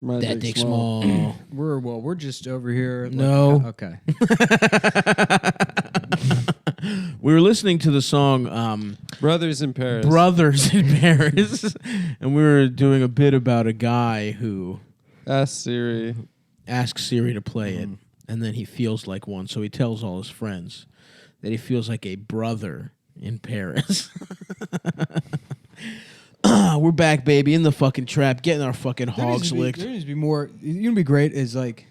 That dick small. We're just over here. No. Okay. We were listening to the song Brothers in Paris. Brothers in Paris. And we were doing a bit about a guy who Ask Siri. asks Siri to play it. And then he feels like one. So he tells all his friends that he feels like a brother in Paris. We're back, baby, in the fucking trap, getting our fucking hogs licked. There needs to be more. You know, be great is like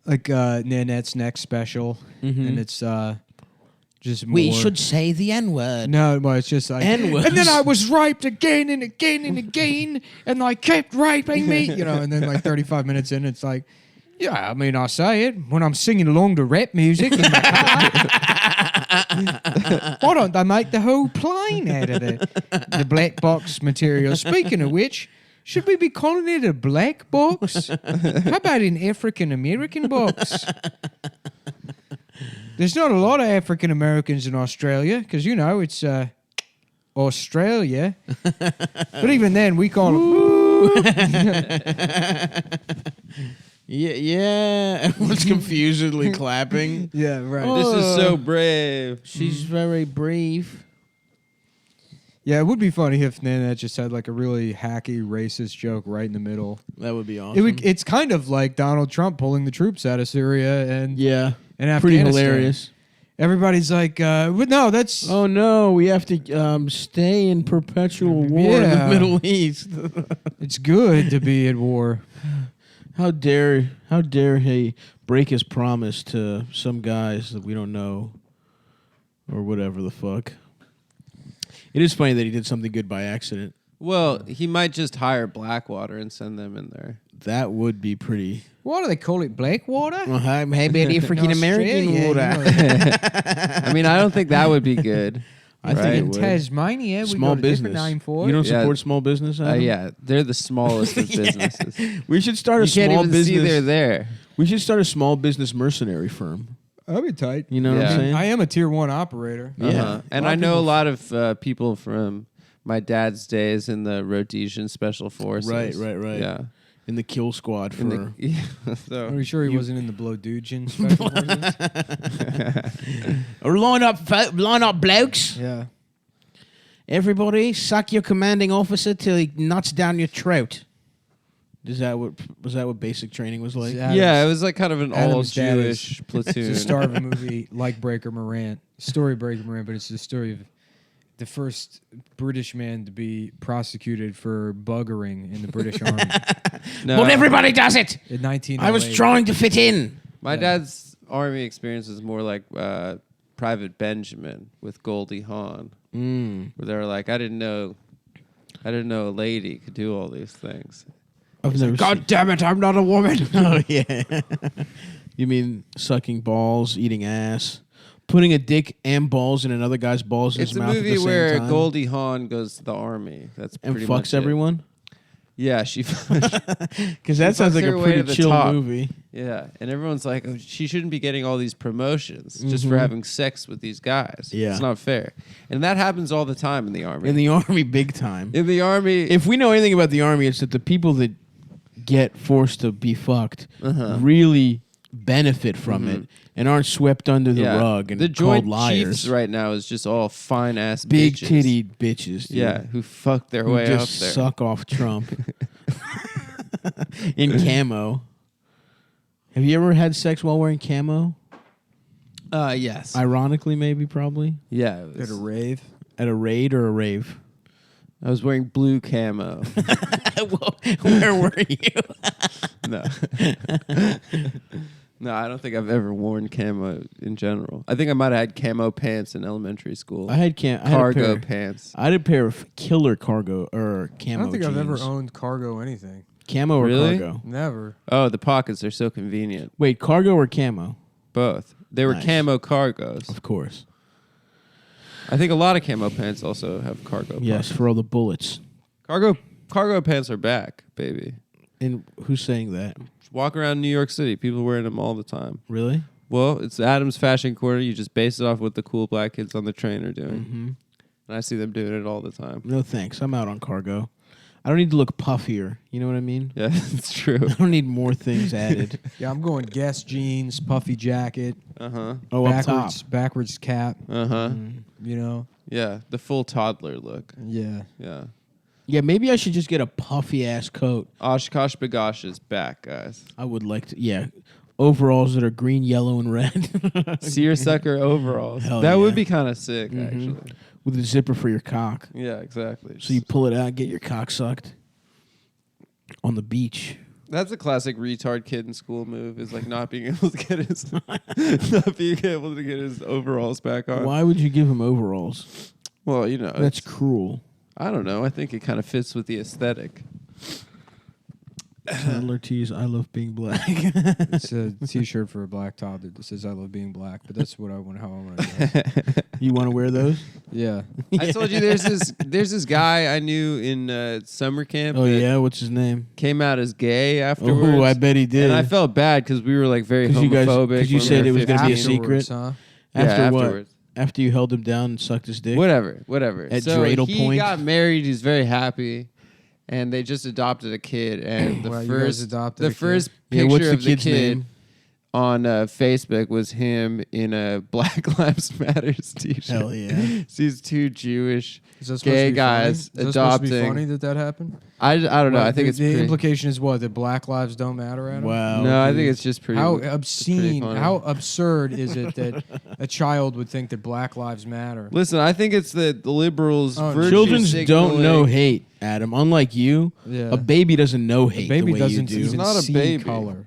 Nanette's next special, and it's just more. We should say the N-word. No, well, it's just like N-words. And then I was raped again and again and again, and they kept raping me. You know, and then like 35 minutes in, it's like, yeah, I mean, I say it when I'm singing along to rap music. In my car. Why don't they make the whole plane out of the black box material? Speaking of which, should we be calling it a black box? How about an African American box? There's not a lot of African Americans in Australia because, you know, it's Australia. But even then, we call them. Yeah. Everyone's confusedly clapping. Yeah, right. This is so brave. She's very brave. Yeah, it would be funny if Nanette just had like a really hacky racist joke right in the middle. That would be awesome. It's kind of like Donald Trump pulling the troops out of Syria and pretty Afghanistan. hilarious. Everybody's like, but no, that's... Oh, no, we have to stay in perpetual war in the Middle East. It's good to be at war. How dare he break his promise to some guys that we don't know or whatever the fuck. It is funny that he did something good by accident. Well, he might just hire Blackwater and send them in there. That would be pretty... Why do they call it Blackwater? Well, maybe an African-American water. I mean, I don't think that would be good. I think it In would. Tasmania, Small we got business. a different name for it. You don't support small business, Adam? Yeah, they're the smallest of businesses. We should start a You can't small even business. see they're there. We should start a small business mercenary firm. That'd be tight. You know what I'm Yeah. saying? I am a tier 1 operator. Yeah. And I know a lot of people from my dad's days in the Rhodesian Special Forces. Right. Yeah. In the kill squad for... So Are you sure he wasn't in the Blowdugian special forces? Line up, blokes. Yeah. Everybody, suck your commanding officer till he nuts down your throat. Was that what basic training was like? Yeah, it was like kind of an Adam's dad all-Jewish platoon. It's the star of a movie like Breaker Morant. Story Breaker Morant, but it's the story of the first British man to be prosecuted for buggering in the British Army No, But everybody does it. in 1908. I was trying to fit in. my dad's army experience was more like Private Benjamin with Goldie Hawn, where they were like, I didn't know a lady could do all these things. God damn it, I'm not a woman. Oh, yeah. You mean sucking balls, eating ass, putting a dick and balls in another guy's balls in It's his a mouth at the movie same where time? Goldie Hawn goes to the army. That's And pretty much fucks it. everyone? Yeah, she. Because that sounds fucks like a her way pretty to the chill top. movie. Yeah, and everyone's like, oh, she shouldn't be getting all these promotions just for having sex with these guys. Yeah. It's not fair. And that happens all the time in the army. In the Army, big time. In the army, If we know anything about the Army, it's that the people that get forced to be fucked really benefit from it and aren't swept under the rug and the called Joint liars. Chiefs right now is just all fine ass Big bitches. titty bitches. Dude, Yeah, who fuck their who way up just there. suck off Trump in camo. Have you ever had sex while wearing camo? Yes. Ironically, maybe, probably. Yeah. it was- At a rave. At a raid or a rave? I was wearing blue camo. Where were you? No. No, I don't think I've ever worn camo in general. I think I might have had camo pants in elementary school. I had cargo pants. I had a pair of killer cargo or camo I don't think I've ever jeans. owned cargo anything. Camo or Really? cargo? Never. Oh, the pockets are so convenient. Wait, cargo or camo? Both. They were Nice. camo cargos. Of course. I think a lot of camo pants also have cargo. Yes, for all the bullets. Cargo pants are back, baby. And who's saying that? Walk around New York City, people wearing them all the time. Really? Well, it's Adam's Fashion Corner. You just base it off what the cool black kids on the train are doing. Mm-hmm. And I see them doing it all the time. No thanks. I'm out on cargo. I don't need to look puffier. You know what I mean? Yeah, it's true. I don't need more things added. Yeah, I'm going Guess jeans, puffy jacket, Uh-huh. Oh, up top. backwards cap. Uh-huh. You know, Yeah, the full toddler look. yeah. Yeah. Yeah, maybe I should just get a puffy ass coat. Oshkosh Bagosh is back, guys. I would like to. Yeah, overalls that are green, yellow, and red. Seersucker overalls. Hell that yeah. would be kind of sick, Mhm. actually. With a zipper for your cock. Yeah, exactly. So you pull it out, get your cock sucked on the beach. That's a classic retard kid in school move. Is like not being able to get his not being able to get his overalls back on. Why would you give him overalls? Well, you know, That's it's- cruel. I don't know. I think it kind of fits with the aesthetic. Toddler tees, I love being black. It's a T-shirt for a black toddler that says "I love being black," but that's what I want. How I want to dress. You want to wear those? Yeah. I told you there's this guy I knew in summer camp. Oh that yeah, what's his name? came out as gay afterwards. Oh, I bet he did. And I felt bad because we were like very 'Cause you guys- homophobic. 'cause you when said we it were was gonna be a 15. secret. Huh? After what? Afterwards. After you held him down and sucked his dick? Whatever. At so dreidel he point? got married. He's very happy, and they just adopted a kid. And the Wow, you guys first, adopted the a kid? first Yeah, picture what's the of the kid's kid name? on Facebook was him in a Black Lives Matters t-shirt. Hell yeah. These two Jewish Is that supposed gay to be guys funny? Is that supposed to be adopting. funny that happened? I don't know. What, I think it's the pretty. implication is what, that black lives don't matter. Adam? Wow. No, I dude. think it's just pretty. How it's pretty obscene, funny. how absurd is it that a child would think that black lives matter? Listen, I think it's the liberals. Oh, virtue Children don't signaling- know hate, Adam. Unlike you, Yeah. a baby doesn't know hate. Baby the way doesn't you do. even not a see baby. color.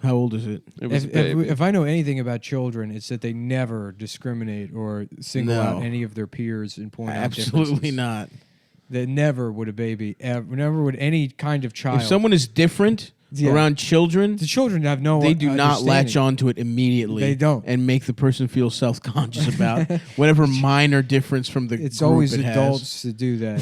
How old is it? It was If, a baby. if I know anything about children, it's that they never discriminate or single No. out any of their peers and point out Absolutely differences. not. That never would a baby, never would any kind of child. If someone is different Yeah. around children, the children have no, they do not latch understanding. onto it immediately. They don't. and make the person feel self-conscious about whatever minor difference from the It's group always it has. adults to do that.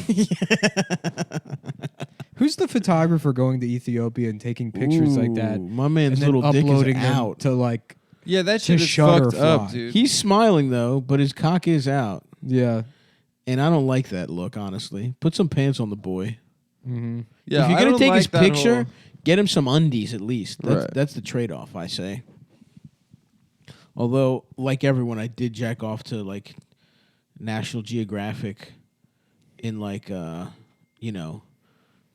Who's the photographer going to Ethiopia and taking pictures like that? Ooh, my man's And then little dick is uploading them out. to like, yeah, that to shit is fucked Shutterfly. up, dude. He's smiling though, but his cock is out, yeah. and I don't like that look. Honestly, put some pants on the boy. Mm-hmm. yeah, if you're I gonna don't take like his that picture, whole- get him some undies at least. That's, Right. that's the trade-off, I say. Although, like everyone, I did jack off to like National Geographic in like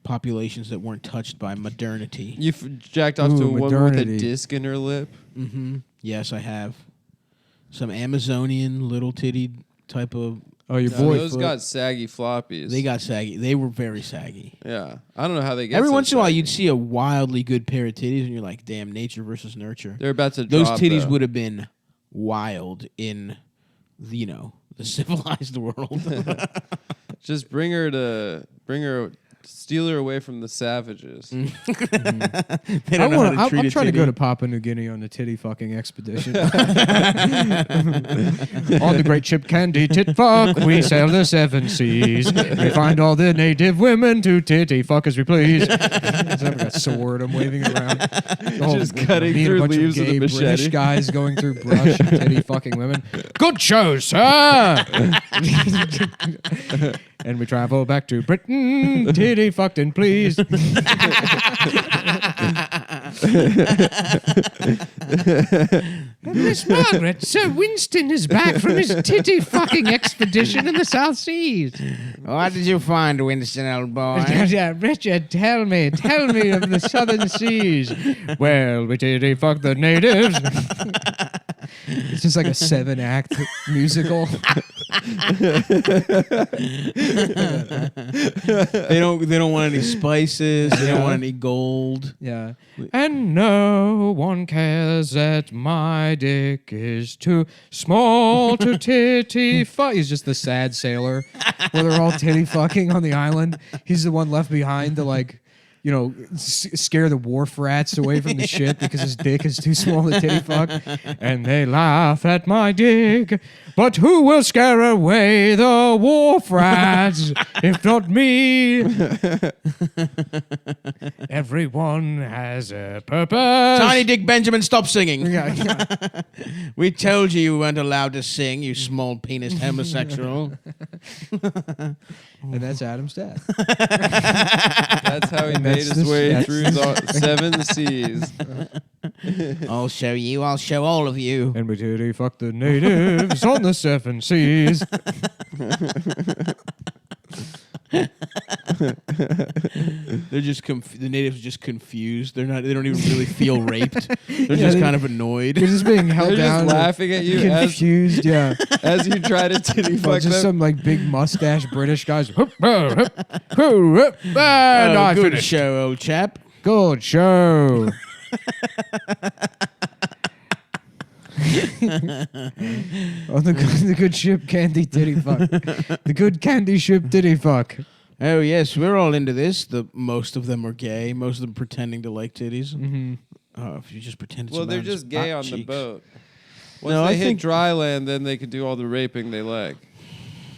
populations that weren't touched by modernity. You jacked off to a Ooh, woman with a modernity. disc in her lip. Mm-hmm. Yes, I have some Amazonian little titty type of. Oh, your No, boy. those got saggy floppies. They got saggy. They were very saggy. Yeah, I don't know how they get. Every so once in a while, saggy. you'd see a wildly good pair of titties, and you're like, "Damn, nature versus nurture." They're about to. Those drop, titties though. would have been wild in, the civilized world. Just steal her away from the savages. They don't know how to treat I'm a trying to titty. go to Papua New Guinea on the titty fucking expedition. On the great ship Candy Tit Fuck, we sail the seven seas. We find all the native women to titty fuck as we please. I've got a sword I'm waving around. Just cutting me and through a bunch leaves of with a gay machete. British guys going through brush and titty fucking women. Good show, sir. And we travel back to Britain. Titty fucked and please. Miss Margaret, Sir Winston is back from his titty fucking expedition in the South Seas. What did you find, Winston, old boy? Yeah, Richard, tell me of the Southern Seas. Well, we titty fuck the natives. It's just like a 7-act musical. They don't want any spices. They don't want any gold. Yeah. And no one cares that my dick is too small to titty fuck. He's just the sad sailor where they're all titty fucking on the island. He's the one left behind to like scare the wharf rats away from the ship because his dick is too small to titty fuck. And they laugh at my dick, but who will scare away the wharf rats if not me? Everyone has a purpose. Tiny Dick Benjamin, stop singing. Yeah. We told you weren't allowed to sing, you small penis homosexual. And that's Adam's dad. That's how he made his way through the 7 seas. I'll show you, I'll show all of you. And we titty fuck the natives on the 7 seas. They're just the natives are just confused. They don't even really feel raped. They're just kind of annoyed. They're just being held They're down. just laughing at you confused, yeah. as you try to titty Well, fuck just them. some like big mustache British guys. And Oh, I good finished. show, old chap. Good show. Oh, the good ship candy titty fuck. The good candy ship titty fuck. Oh yes, we're all into this. Most of them are gay. Most of them pretending to like titties. Mm-hmm. Oh, if you just pretend it's Well, they're around just his gay butt on the cheeks. boat. Once No, they I hit think- dry land, then they can do all the raping they like.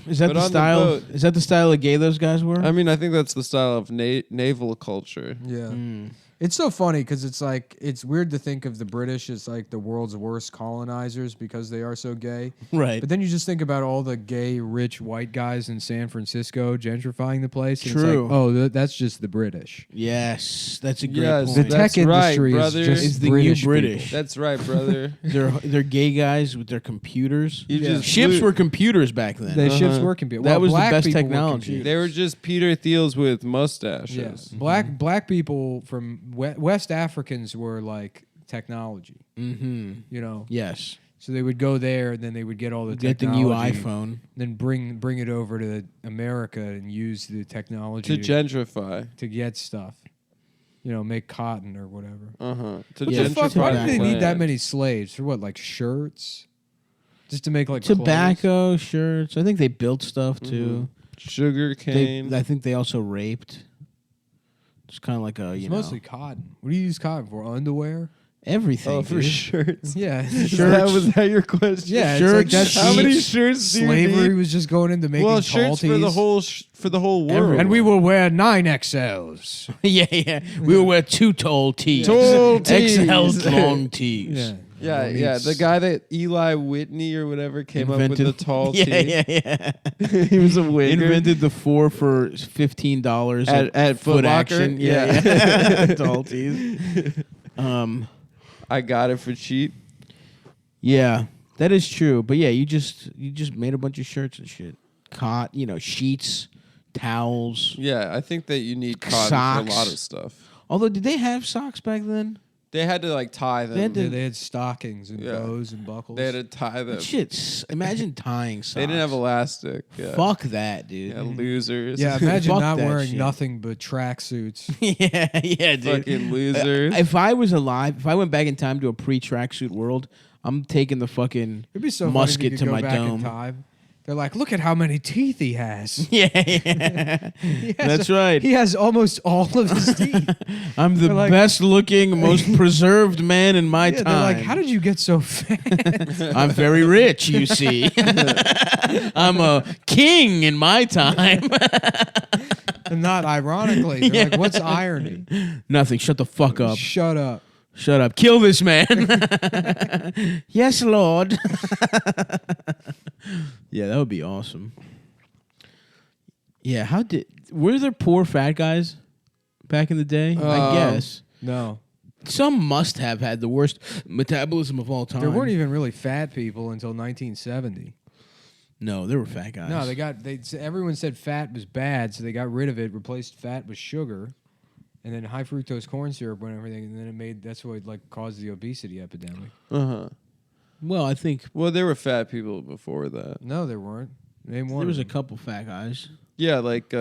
Is that But the on the style? boat- Is that the style of gay those guys were? I mean, I think that's the style of naval culture. Yeah. Mm. It's so funny because it's like, it's weird to think of the British as like the world's worst colonizers because they are so gay. Right. But then you just think about all the gay, rich white guys in San Francisco gentrifying the place. And True. It's like, oh, that's just the British. Yes, that's a great Yes, point. The tech That's right, industry brother. is just Is the British new British. people. That's right, brother. they're gay guys with their computers. You Yeah. just Ships flew- were computers back then. The ships Uh-huh. were computer. That Well, was the black best people were technology. computers. They were just Peter Thiels with mustaches. Yes. Black people from West Africans were like technology, Mm-hmm. you know. Yes. So they would go there, and then they would get all the Get the technology, new iPhone. then bring it over to America and use the technology To gentrify. to get stuff. You know, make cotton or whatever. Uh-huh. To What Yeah, the fuck? gentrify Why the do they need that land. many slaves for? What, like shirts? Just to make like clothes? Tobacco, shirts. I think they built stuff too. Sugar cane. I think they also raped. It's kind of like a It's mostly cotton. What do you use cotton for? Underwear? everything. Oh, for dude. shirts. Yeah. Was that your question? Yeah, Shirts, it's like that's How many sheets, shirts do you slavery need? was just going into making Well, tall shirts for the tees. whole for the whole world. Everyone. And we will wear 9XLs. yeah. We will wear two tall tees. Tall tees. XL long tees. Yeah. Yeah, Well, yeah. needs- The guy that Eli Whitney or whatever came up with the tall yeah, tee. yeah, yeah. He was a wigger. Invented the 4 for $15 At Foot Locker? Action. Yeah. Yeah. Tall tees. I got it for cheap. Yeah, that is true. But yeah, you just made a bunch of shirts and shit. Sheets, towels. Yeah, I think that you need cotton Socks. for a lot of stuff. Although, did they have socks back then? They had to like tie them. They had to- Yeah, they had stockings and Yeah. bows and buckles. They had to tie them. Shit, imagine tying socks. They didn't have elastic. Yeah. Fuck that, dude. Yeah, losers. Yeah, imagine Fuck not that wearing shit. nothing but tracksuits. yeah, dude. Fucking losers. If I was alive, if I went back in time to a pre-tracksuit world, I'm taking the fucking It'd be so musket funny if you to could go my back in dome. time. They're like, look at how many teeth he has. Yeah, yeah. He has That's right. He has almost all of his teeth. I'm the They're like- best-looking, most preserved man in my Yeah, time. they're like, how did you get so fat? I'm very rich, you see. I'm a king in my time. And not ironically. They're like, what's irony? Nothing. Shut the fuck up. Shut up. Shut up. Kill this man. Yes, Lord. Yeah, that would be awesome. Yeah, were there poor fat guys back in the day? I guess. No. Some must have had the worst metabolism of all time. There weren't even really fat people until 1970. No, there were fat guys. No, everyone said fat was bad, so they got rid of it, replaced fat with sugar, and then high fructose corn syrup and everything, and then that's what like caused the obesity epidemic. Uh-huh. Well, I think Well, there were fat people before that. No, there weren't. Name one. there was of a them. couple fat guys. Yeah, like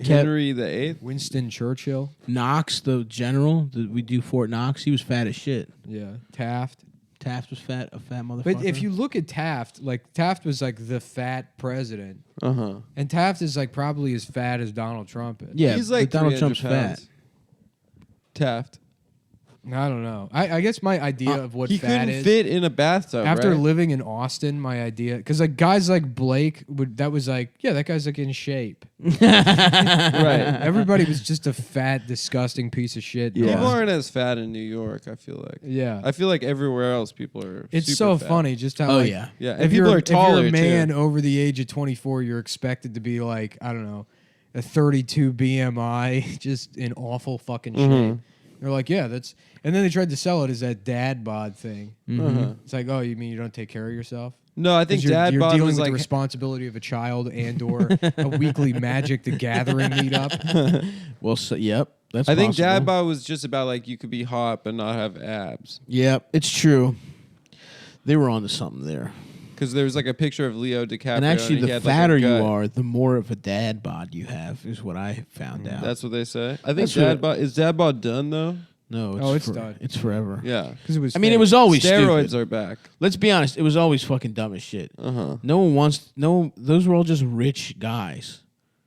Henry the Eighth. Winston Churchill. Knox, the general that we do Fort Knox, he was fat as shit. Yeah. Taft. Taft was fat, a fat motherfucker. But if you look at Taft, like Taft was like the fat president, Uh-huh. and Taft is like probably as fat as Donald Trump is. yeah, He's like but Donald 300 Trump's pounds. fat. Taft. I don't know. I guess my idea of what He fat couldn't is fit in a bathtub. after right? living in Austin. My idea, because like guys like Blake that was like, yeah, that guy's like in shape. right. Everybody was just a fat, disgusting piece of shit. Yeah. People aren't as fat in New York. I feel like. Yeah, I feel like everywhere else people are. it's super so fat. funny just how. Oh like, yeah. Yeah, and If people you're, are taller if you're a man too. over the age of 24, you're expected to be like, I don't know, a 32 BMI, just in awful fucking shape. They're like, yeah, that's. And then they tried to sell it as that dad bod thing. It's like, oh, you mean you don't take care of yourself? No, I think 'Cause dad you're bod dealing was with like the responsibility of a child and/or a weekly Magic the Gathering meetup. Well, so, yep. That's I think possible. dad bod was just about like you could be hot but not have abs. Yep, it's true. They were onto something there. Because there was like a picture of Leo DiCaprio. And actually, he the had, like, a fatter you gut. are, the more of a dad bod you have, is what I found out. That's what they say. I think That's dad what- bod is dad bod done though. No, it's done. It's forever. Yeah. Because it was. I mean, it fake. was always Steroids stupid. are back. Let's be honest. It was always fucking dumb as shit. Uh-huh. No one wants. No, those were all just rich guys.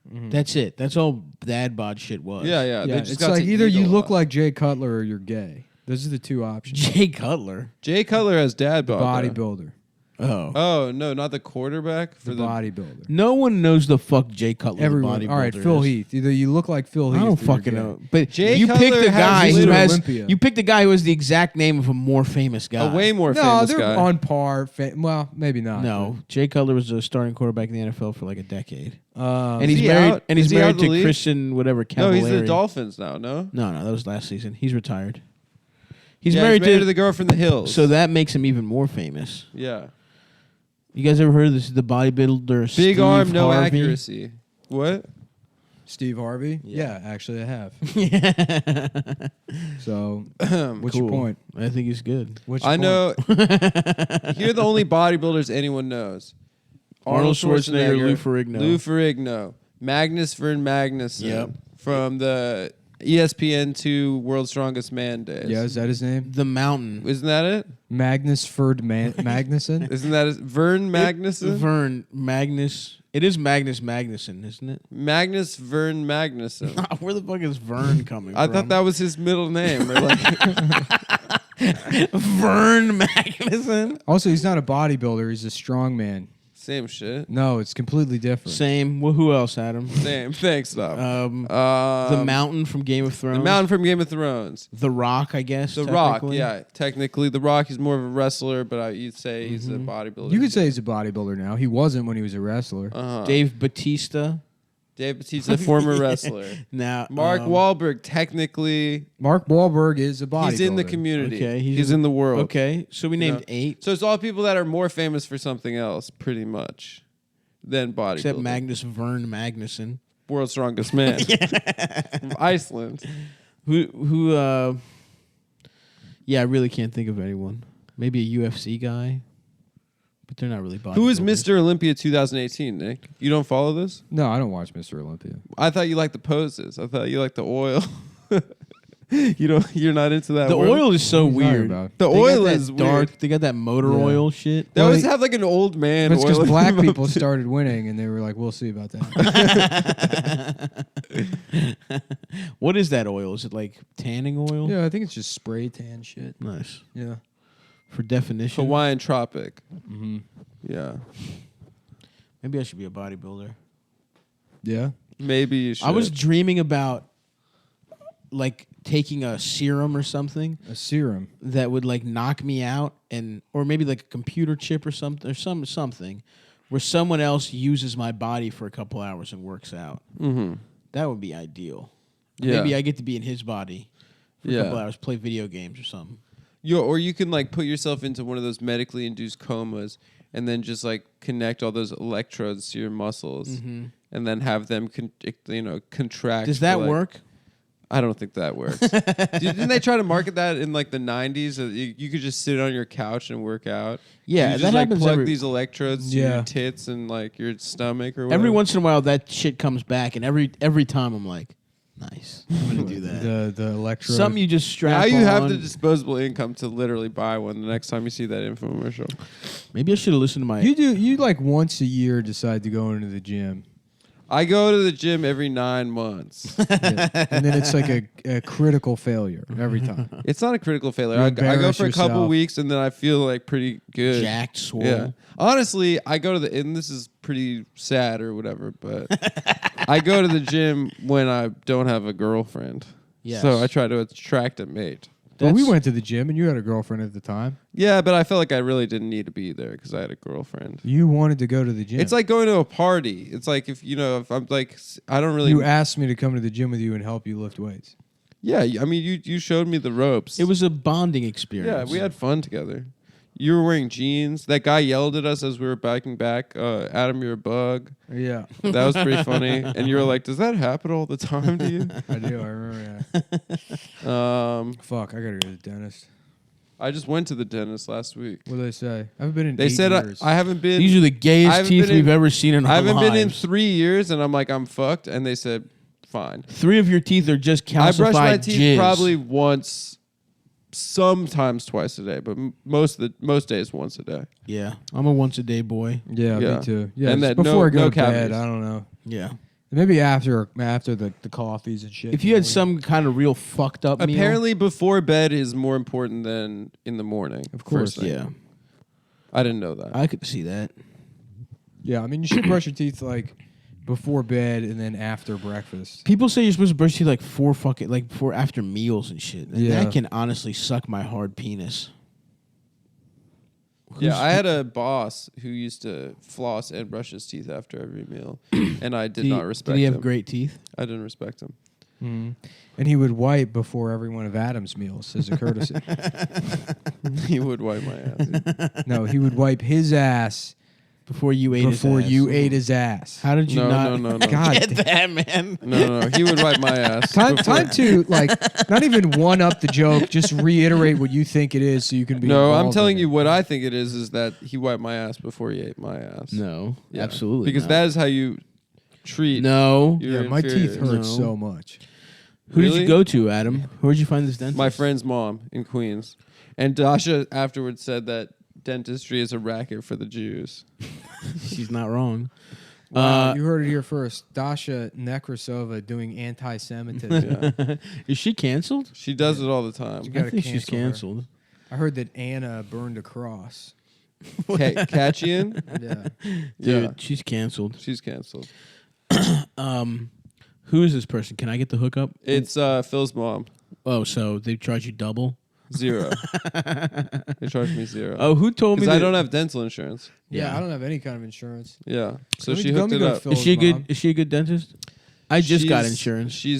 That's it. That's all dad bod shit was. Yeah, yeah. Yeah, They just it's got like to either eat a you look lot. like Jay Cutler or you're gay. Those are the two options. Jay Cutler. Jay Cutler has dad bod. though. Bodybuilder. Oh. Oh no, not the quarterback for The bodybuilder. No one knows the fuck Jay Cutler. Everyone. The bodybuilder All right, Phil is. Heath. Either you look like Phil Heath. I don't or you're fucking gay. know. But Jay you Cutler picked the has guy who Mr. has. Olympia. You picked the guy who has the exact name of a more famous guy. A way more No, famous they're guy. on par. Well, maybe not. No, Jay Cutler was a starting quarterback in the NFL for like a decade, but, and he's Is he married. out? And he's Is he out married of the to league? Christian whatever No, Cavallari. he's the Dolphins now. No. No, that was last season. He's retired. He's Yeah, married to the girl from the hills. so that makes him even more famous. yeah. You guys ever heard of this? The bodybuilder Big Steve arm, no Harvey? accuracy. What? Steve Harvey. Yeah. Yeah, actually, I have. Yeah. So, what's Cool. your point? I think he's good. What's your I point? know. Here are the only bodybuilders anyone knows: Arnold Schwarzenegger, Lou Ferrigno. Lou Ferrigno, Magnus Vern Magnuson Yep. from the ESPN2 World's Strongest Man days. Yeah, is that his name? The Mountain. Isn't that it? Magnus Ferd Magnuson. Isn't that Vern Magnuson? Vern Magnus. It is Magnus Magnuson, isn't it? Magnus Vern Magnuson. Where the fuck is Vern coming I from? thought that was his middle name. Or like, Vern Magnuson. Also, he's not a bodybuilder. He's a strongman. same shit. No, it's completely different. Same. Well, who else, Adam? Same. Thanks, though. The Mountain from Game of Thrones. The Mountain from Game of Thrones. The Rock, I guess. The Rock, technically. yeah. Technically, The Rock is more of a wrestler, but you'd say he's a bodybuilder. You could say he's a bodybuilder now. He wasn't when he was a wrestler. Dave Bautista. Dave Bautista, former wrestler. Now Mark Wahlberg, technically, Mark Wahlberg is a bodybuilder. he's in the community. Okay, he's in the world. Okay, so we named know? 8, So it's all people that are more famous for something else, pretty much, than bodybuilding. except Magnus Vern Magnuson. World's strongest man. From Iceland. Who? Yeah, I really can't think of anyone. Maybe a UFC guy, but they're not really bodybuilders. Who is Mr. Olympia 2018, Nick? You don't follow this? No, I don't watch Mr. Olympia. I thought you liked the poses. I thought you liked the oil. You're not into that. The world? oil is so What are you talking weird. about? The They got oil that is dark. weird. They got that motor Yeah. oil shit. They Well, always they- have like an old man. It's because oil black in them. people started winning, and they were like, "We'll see about that." What is that oil? Is it like tanning oil? Yeah, I think it's just spray tan shit. Nice. Yeah. For definition. Hawaiian Tropic. Mm-hmm. Yeah. Maybe I should be a bodybuilder. Yeah. Maybe you should. I was dreaming about like taking a serum or something A serum. that would like knock me out, and or maybe like a computer chip or something, or something where someone else uses my body for a couple hours and works out. Mm-hmm. That would be ideal. Yeah. Maybe I get to be in his body for Yeah. a couple hours, play video games or something. Or you can like put yourself into one of those medically induced comas and then just like connect all those electrodes to your muscles and then have them contract. Does that for, like- work? I don't think that works. Didn't they try to market that in like the 90s? That you could just sit on your couch and work out. Yeah, you just that like happens plug every- these electrodes to Yeah. your tits and like your stomach or whatever. Every once in a while, that shit comes back, and every time I'm like, nice, I'm gonna do that. The electrode. Something you just strap now you have on. the disposable income to literally buy one the next time you see that infomercial. Maybe I should have listened to my. You like once a year decide to go into the gym. I go to the gym every 9 months. Yeah. And then it's like a critical failure every time. It's not a critical failure. You I go embarrass for a couple yourself. weeks and then I feel like pretty good. Jacked, swole. Yeah. Honestly, I go to the, and this is pretty sad or whatever, but I go to the gym when I don't have a girlfriend. Yes. So I try to attract a mate. Well, we That's- went to the gym and you had a girlfriend at the time. Yeah, but I felt like I really didn't need to be there because I had a girlfriend. You wanted to go to the gym. It's like going to a party. It's like if I'm like, I don't really. you asked me to come to the gym with you and help you lift weights. Yeah, I mean, you showed me the ropes. It was a bonding experience. Yeah, we had fun together. You were wearing jeans. That guy yelled at us as we were biking back. Adam, you're a bug. Yeah, That was pretty funny. And you were like, does that happen all the time to you? I do. I remember that. Fuck, I gotta go to the dentist. I just went to the dentist last week. What did they say? I haven't been in They 8 said years. I haven't been. These are the I gayest haven't teeth been in- we've ever seen in our I haven't been in lives. 3 years, and I'm like, I'm fucked. And they said, fine. 3 of your teeth are just calcified I brush my teeth jizz. probably once, sometimes twice a day, but most days once a day. Yeah, I'm a once a day boy. yeah, Yeah. me too. Yeah, And just that before I go no to bed, cavities. I don't know. Yeah. Maybe after the coffees and shit. If you had some kind of real fucked up meal, Apparently, before bed is more important than in the morning. Of course, first thing. yeah, I didn't know that. I could see that. yeah, I mean, you should brush your teeth like before bed and then after breakfast. People say you're supposed to brush your teeth like before after meals and shit. And Yeah. that can honestly suck my hard penis. Yeah, I had a boss who used to floss and brush his teeth after every meal, and I did not respect Did he him. have great teeth? I didn't respect him. And he would wipe before every one of Adam's meals as a courtesy. He would wipe my ass. No, he would wipe his ass Before you ate before his ass. you ate his ass. How did you No, not no, no, no. God, get that, man? No, he would wipe my ass. time before- to like not even one up the joke, just reiterate what you think it is so you can be. No, I'm involved telling in you it. what I think it is that he wiped my ass before he ate my ass. No, Yeah. absolutely Because not. that is how you treat. No. your Yeah, my teeth inferiors. hurt No. so much. Who did Really? you go to, Adam? Where'd you find this dentist? My friend's mom in Queens, and Dasha afterwards said that dentistry is a racket for the Jews. She's not wrong. Wow, you heard it here first. Dasha Nekrasova doing anti-Semitism. Yeah. Is she canceled? She does it all the time. You I gotta think she's cancel her. canceled. I heard that Anna burned a cross. Katchian? Yeah. Dude, Yeah. she's canceled. She's canceled. Who is this person? Can I get the hookup? It's Phil's mom. Oh, so they charge you double? 0. They charged me 0. Oh, who told me Because I that- don't have dental insurance. Yeah, Yeah. I don't have any kind of insurance. Yeah. So Let me- she let hooked me it go to up. Phil. Is she a Phil's good? mom. Is she a good dentist? I just got insurance. She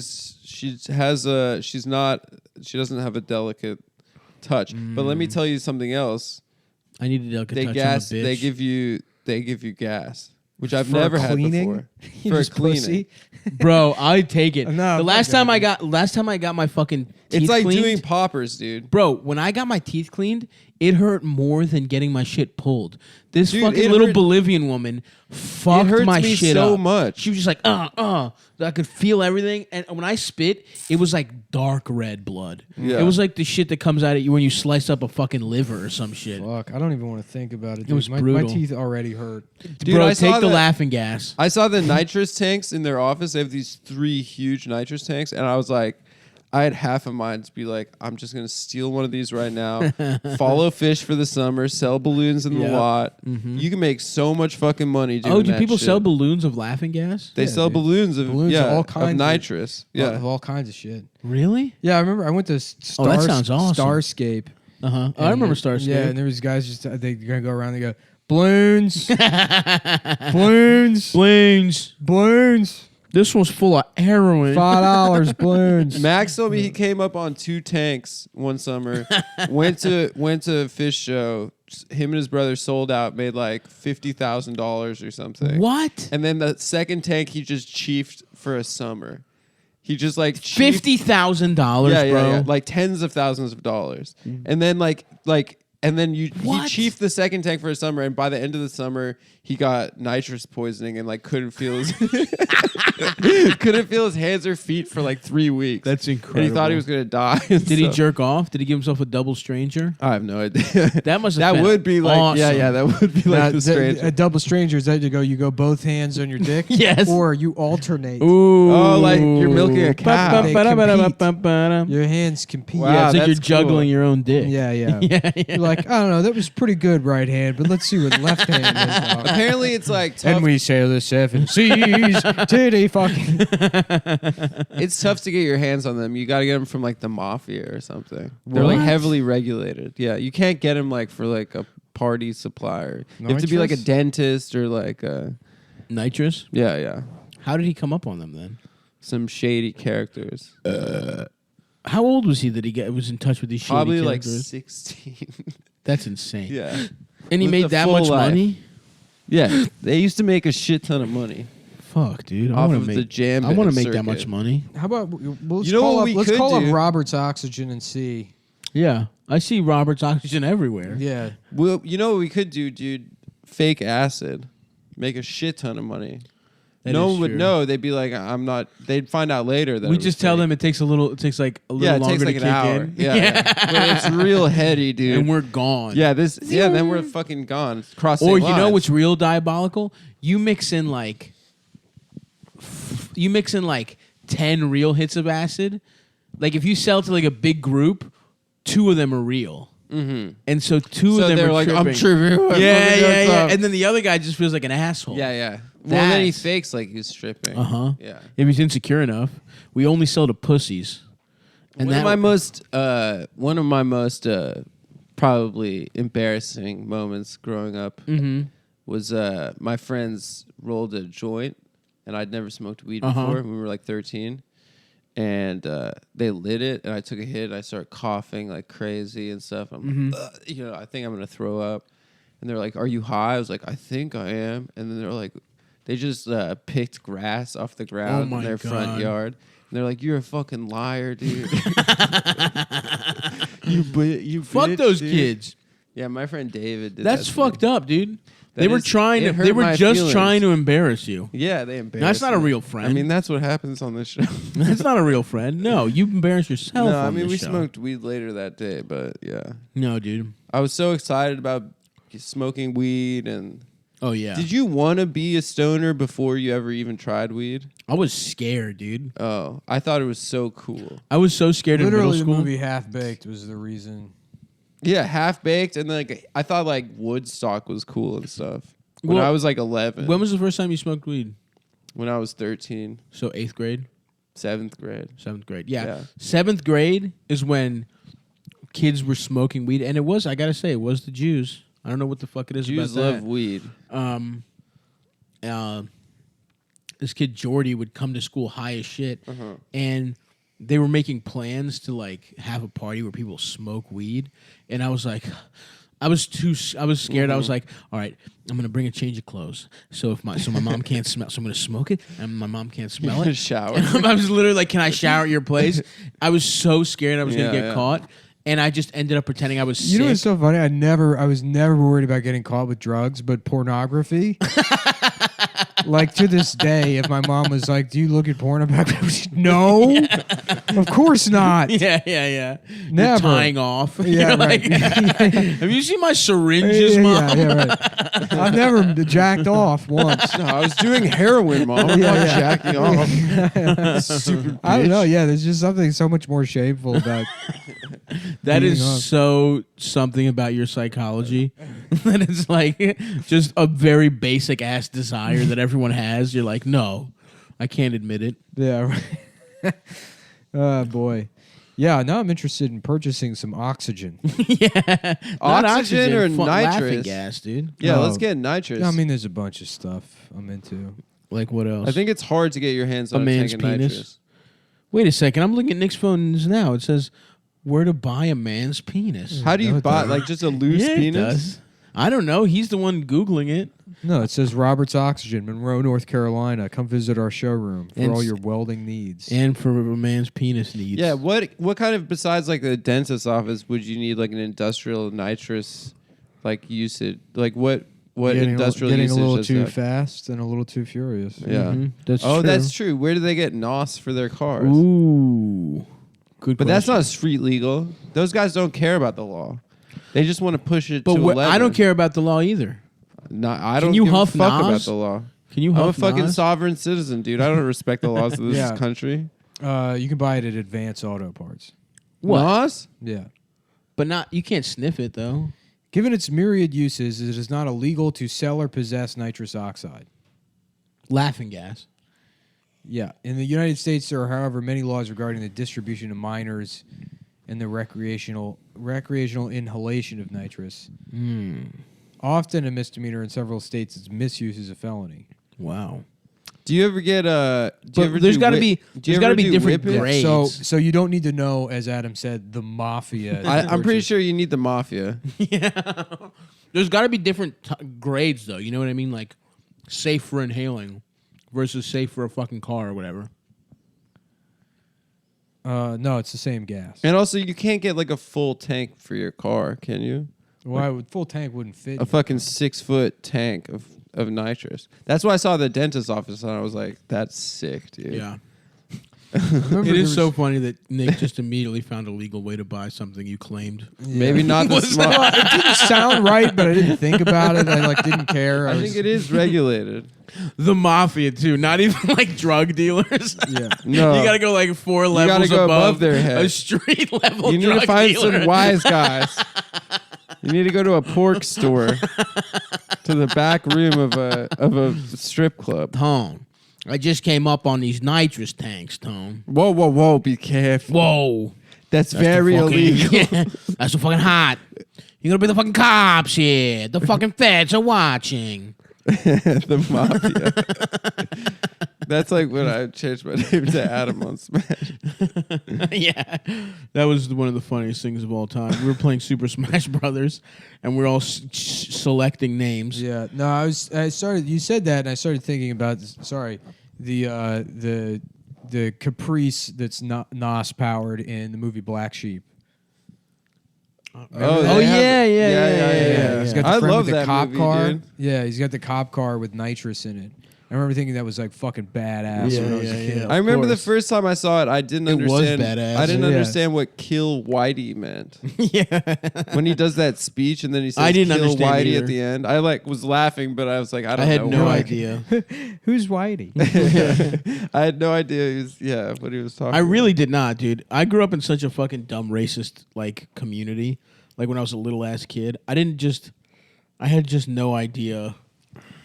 doesn't have a delicate touch. But let me tell you something else. I need a delicate They touch gas. on a bitch. They give you gas, which I've For never had cleaning? before. You For just cleaning. pussy? Bro, I take it. No, the last fuck time that. I got my fucking teeth It's like cleaned, doing poppers, dude. Bro, when I got my teeth cleaned, it hurt more than getting my shit pulled. This Dude, fucking it little hurt- Bolivian woman fucked hurts my me shit so up much. She was just like, I could feel everything, and when I spit, it was like dark red blood. Yeah. It was like the shit that comes out at you when you slice up a fucking liver or some shit. Fuck, I don't even want to think about it. It was my brutal. teeth already hurt. Dude, Bro, I saw take the that- laughing gas. I saw the nitrous tanks in their office. They have these 3 huge nitrous tanks, and I was like, I had half of mine to be like, I'm just gonna steal one of these right now. Follow fish for the summer. Sell balloons in the Yep. lot. Mhm. You can make so much fucking money doing Oh, do that people shit. sell balloons of laughing gas? They Yeah, sell dude. balloons of Balloons of all kinds of- nitrous. Yeah, Yeah. of all kinds of shit. Really? Yeah, I remember I went to that sounds awesome. Starscape. Uh-huh. I remember Starscape. Yeah, and there was guys just they're gonna go around. They go balloons, balloons, Balloons. balloons. This one's full of heroin. $5 balloons. Max told me he came up on 2 tanks one summer. went to a fish show. Him and his brother sold out. Made like $50,000 or something. What? And then the second tank he just chiefed for a summer. He just like chiefed- $50,000, yeah, bro. yeah, like tens of thousands of dollars. And then like And then he What? chiefed the second tank for a summer, and by the end of the summer, he got nitrous poisoning and like couldn't feel his hands or feet for like 3 weeks. That's And incredible. he thought he was gonna die. Did he jerk off? Did he give himself a double stranger? I have no idea. That must have that been would be like awesome. yeah, that would be Now, like the strange. a double stranger is that you go both hands on your dick, Yes. or you alternate. Ooh. Oh, like you're milking a cow. They Ba-ba-ba-ba-ba-ba-ba. Your hands compete. Wow. Yeah, it's like that's you're juggling cool. your own dick. Yeah, yeah. yeah, yeah. You're like, I don't know, that was pretty good right hand, but let's see what left hand is. Apparently, it's like tough. And we sail the seven seas, titty fucking. It's tough to get your hands on them. You got to get them from like the mafia or something. They're like What? heavily regulated. Yeah, you can't get them like for like a party supplier. You have to be like a Nitrous? dentist or like a Nitrous? yeah. How did he come up on them then? Some shady characters. How old was he that was in touch with these shady Probably like characters? 16. That's insane. Yeah. And he With made the that full much life. money? Yeah. They used to make a shit ton of money Fuck, dude. I off want of to the make jam. I want to band make that much circuit. money. How about let's You know call what up, we let's could call up do? Robert's Oxygen and see. Yeah. I see Robert's Oxygen everywhere. Yeah. Well, you know what we could do, dude? Fake acid. Make a shit ton of money. That no is one would true. know. They'd be like, I'm not. They'd find out later that We it was just tell fake. them it takes like a little Yeah, it longer takes like to an kick hour. in. Yeah. But it's real heady, dude. And we're gone. yeah, then we're fucking gone. Cross Or state you know lines. what's real diabolical? You mix in like 10 real hits of acid. Like if you sell to like a big group, 2 of them are real. Mm-hmm. And so 2 of So them they're are like, tripping. I'm tripping. Yeah. And then the other guy just feels like an asshole. Yeah. Well, then he That's- fakes like he's stripping. Uh-huh. Yeah. If he's insecure enough. We only sell to pussies. And One of my most probably embarrassing moments growing up Mhm. was my friends rolled a joint, and I'd never smoked weed Uh-huh. before. We were like 13, and they lit it, and I took a hit, and I started coughing like crazy and stuff. I'm like, I think I'm gonna throw up. And they're like, "Are you high?" I was like, "I think I am." And then they're like, they just picked grass off the ground my in their front God. yard. And they're like, "You're a fucking liar, dude." you Fuck bitch, those dude. kids. Yeah, my friend David did That's that to me. fucked up, dude. That They were is- trying it to. hurt They were my just feelings. trying to embarrass you. Yeah, they embarrassed That's not a me. real friend. I mean, that's what happens on this show. That's not a real friend. No, you embarrass yourself. No, I on mean, this we show. smoked weed later that day, but yeah. No, dude. I was so excited about smoking weed. And Oh yeah. did you want to be a stoner before you ever even tried weed? I was scared, dude. Oh, I thought it was so cool. I was so scared in Literally, the middle school. movie Half Baked was the reason. Yeah, half baked, and like I thought like Woodstock was cool and stuff. When Well, I was like 11. When was the first time you smoked weed? When I was 13, So 8th grade, 7th grade. 7th grade. Yeah. Yeah. 7th grade is when kids were smoking weed, and it was. I gotta say, it was the Jews. I don't know what the fuck it is Jews about love weed. This kid Jordy would come to school high as shit, Uh-huh. and they were making plans to like have a party where people smoke weed, and I was like, I was scared. I was like, all right, I'm gonna bring a change of clothes. So my mom can't smell, so I'm gonna smoke it, and my mom can't smell it. Shower. And I was literally like, can I shower at your place? I was so scared I was gonna Yeah, get yeah. caught, and I just ended up pretending I was You know sick. what's so funny? I was never worried about getting caught with drugs, but pornography. Like to this day, if my mom was like, "Do you look at porn?" I'm like, "No, of course not." Yeah. You're Never. tying off. Yeah, You're right. have you seen my syringes, mom? Yeah, right. I've never jacked off once. No, I was doing heroin, mom. I'm Yeah, not yeah. jacking off. Stupid I don't bitch. know. Yeah, there's just something so much more shameful about. That Beating is up. so something about your psychology that it's like just a very basic ass desire that everyone has. You're like, no, I can't admit it. Yeah. Right. Oh boy. Yeah. Now I'm interested in purchasing some oxygen. Yeah, Not Oxygen or laughing nitrous? gas, dude. Yeah, No. let's get nitrous. I mean, there's a bunch of stuff I'm into. Like what else? I think it's hard to get your hands on A a man's tank of penis? nitrous. Wait a second. I'm looking at Nick's phones now. It says where to buy a man's penis. How do you No, it buy doesn't. like just a loose Yeah, it penis? does. I don't know. He's the one Googling it. No, it says Robert's Oxygen, Monroe, North Carolina. Come visit our showroom for And all s- your welding needs. And for a man's penis needs. Yeah, what kind of, besides like the dentist's office, would you need like an industrial nitrous like usage? Like what industrial getting usage a little does too that? fast and a little too furious. Yeah. Mhm. That's Oh, true. that's true. Where do they get NOS for their cars? Ooh. Good But that's question. not street legal. Those guys don't care about the law. They just want to push it But to 11. I don't care about the law either. I don't you give huff a fuck Nas? about the law. Can you I'm a huff fucking Nas? sovereign citizen, dude. I don't respect the laws of this Yeah. country. You can buy it at Advance Auto Parts. What? NOS? Yeah. But not. You can't sniff it though. Given its myriad uses, it is not illegal to sell or possess nitrous oxide. Laughing gas. Yeah. In the United States, there are, however, many laws regarding the distribution to minors and the recreational inhalation of nitrous. Often a misdemeanor in several states, its misuse is a felony. Wow. Do you ever get There's got to be different whippets? grades. So you don't need to know, as Adam said, the mafia. I'm pretty sure you need the mafia. Yeah. There's got to be different grades though. You know what I mean? Like safe for inhaling versus safe for a fucking car or whatever. No, it's the same gas. And also, you can't get like a full tank for your car, can you? Why would full tank wouldn't fit? A fucking 6-foot tank of nitrous. That's why I saw the dentist's office and I was like, that's sick, dude. Yeah. Remember It there is so was- funny that Nick just immediately found a legal way to buy something you claimed. Maybe not the smart. Well, it didn't sound right, but I didn't think about it. I didn't care. I think it is regulated. The mafia too, not even like drug dealers. Yeah. No. You gotta go like 4 levels gotta go above above their head. a street level. You need drug to find dealer. some wise guys. You need to go to a pork store, to the back room of a strip club. Tone. I just came up on these nitrous tanks, Tone. Whoa! Be careful. Whoa. That's That's very the fucking- illegal. Yeah, that's so fucking hot. You're gonna be the fucking cops here. The fucking feds are watching. The mafia. That's like when I changed my name to Adam on Smash. Yeah, that was one of the funniest things of all time. We were playing Super Smash Brothers, and we're all selecting names. Yeah. No, I started. You said that, and I started thinking about. Sorry, the Caprice that's not NOS powered in the movie Black Sheep. Oh, yeah. He's got the I friend love with the that cop movie, car. dude. Yeah, he's got the cop car with nitrous in it. I remember thinking that was like fucking badass Yeah, when I was a yeah, kid. yeah. I remember the course. first time I saw it, I didn't It was understand. badass. I didn't Yeah. understand what "kill Whitey" meant. Yeah. When he does that speech and then he says I didn't "kill understand Whitey" either. at the end. I like was laughing, but I was like, I don't I had know. no why. idea. Who's Whitey? I had no idea. He was, what he was talking. I really did not, dude. I grew up in such a fucking dumb racist like community. Like when I was a little ass kid, I had just no idea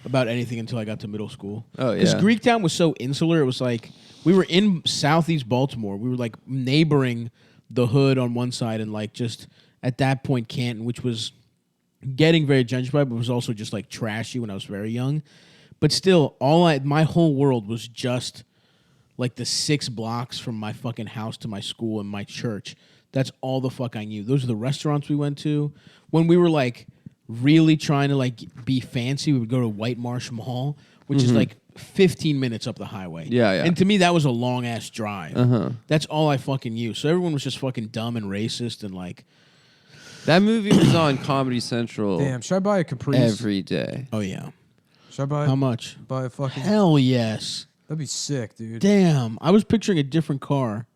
about anything until I got to middle school. Oh, Because yeah. Greektown was so insular. It was like we were in southeast Baltimore. We were like neighboring the hood on one side and like just at that point Canton, which was getting very gentrified, but was also just like trashy when I was very young. But still, my whole world was just like the 6 blocks from my fucking house to my school and my church. That's all the fuck I knew. Those are the restaurants we went to. When we were like really trying to like be fancy, we would go to White Marsh Mall, which is like 15 minutes up the highway. Yeah, yeah. And to me, that was a long ass drive. That's all I fucking knew. So everyone was just fucking dumb and racist and like, That movie was on Comedy Central Damn, should I buy a Caprice? every day. oh yeah. Should I buy? How much? Buy a fucking. Hell yes. That'd be sick, dude. Damn. I was picturing a different car.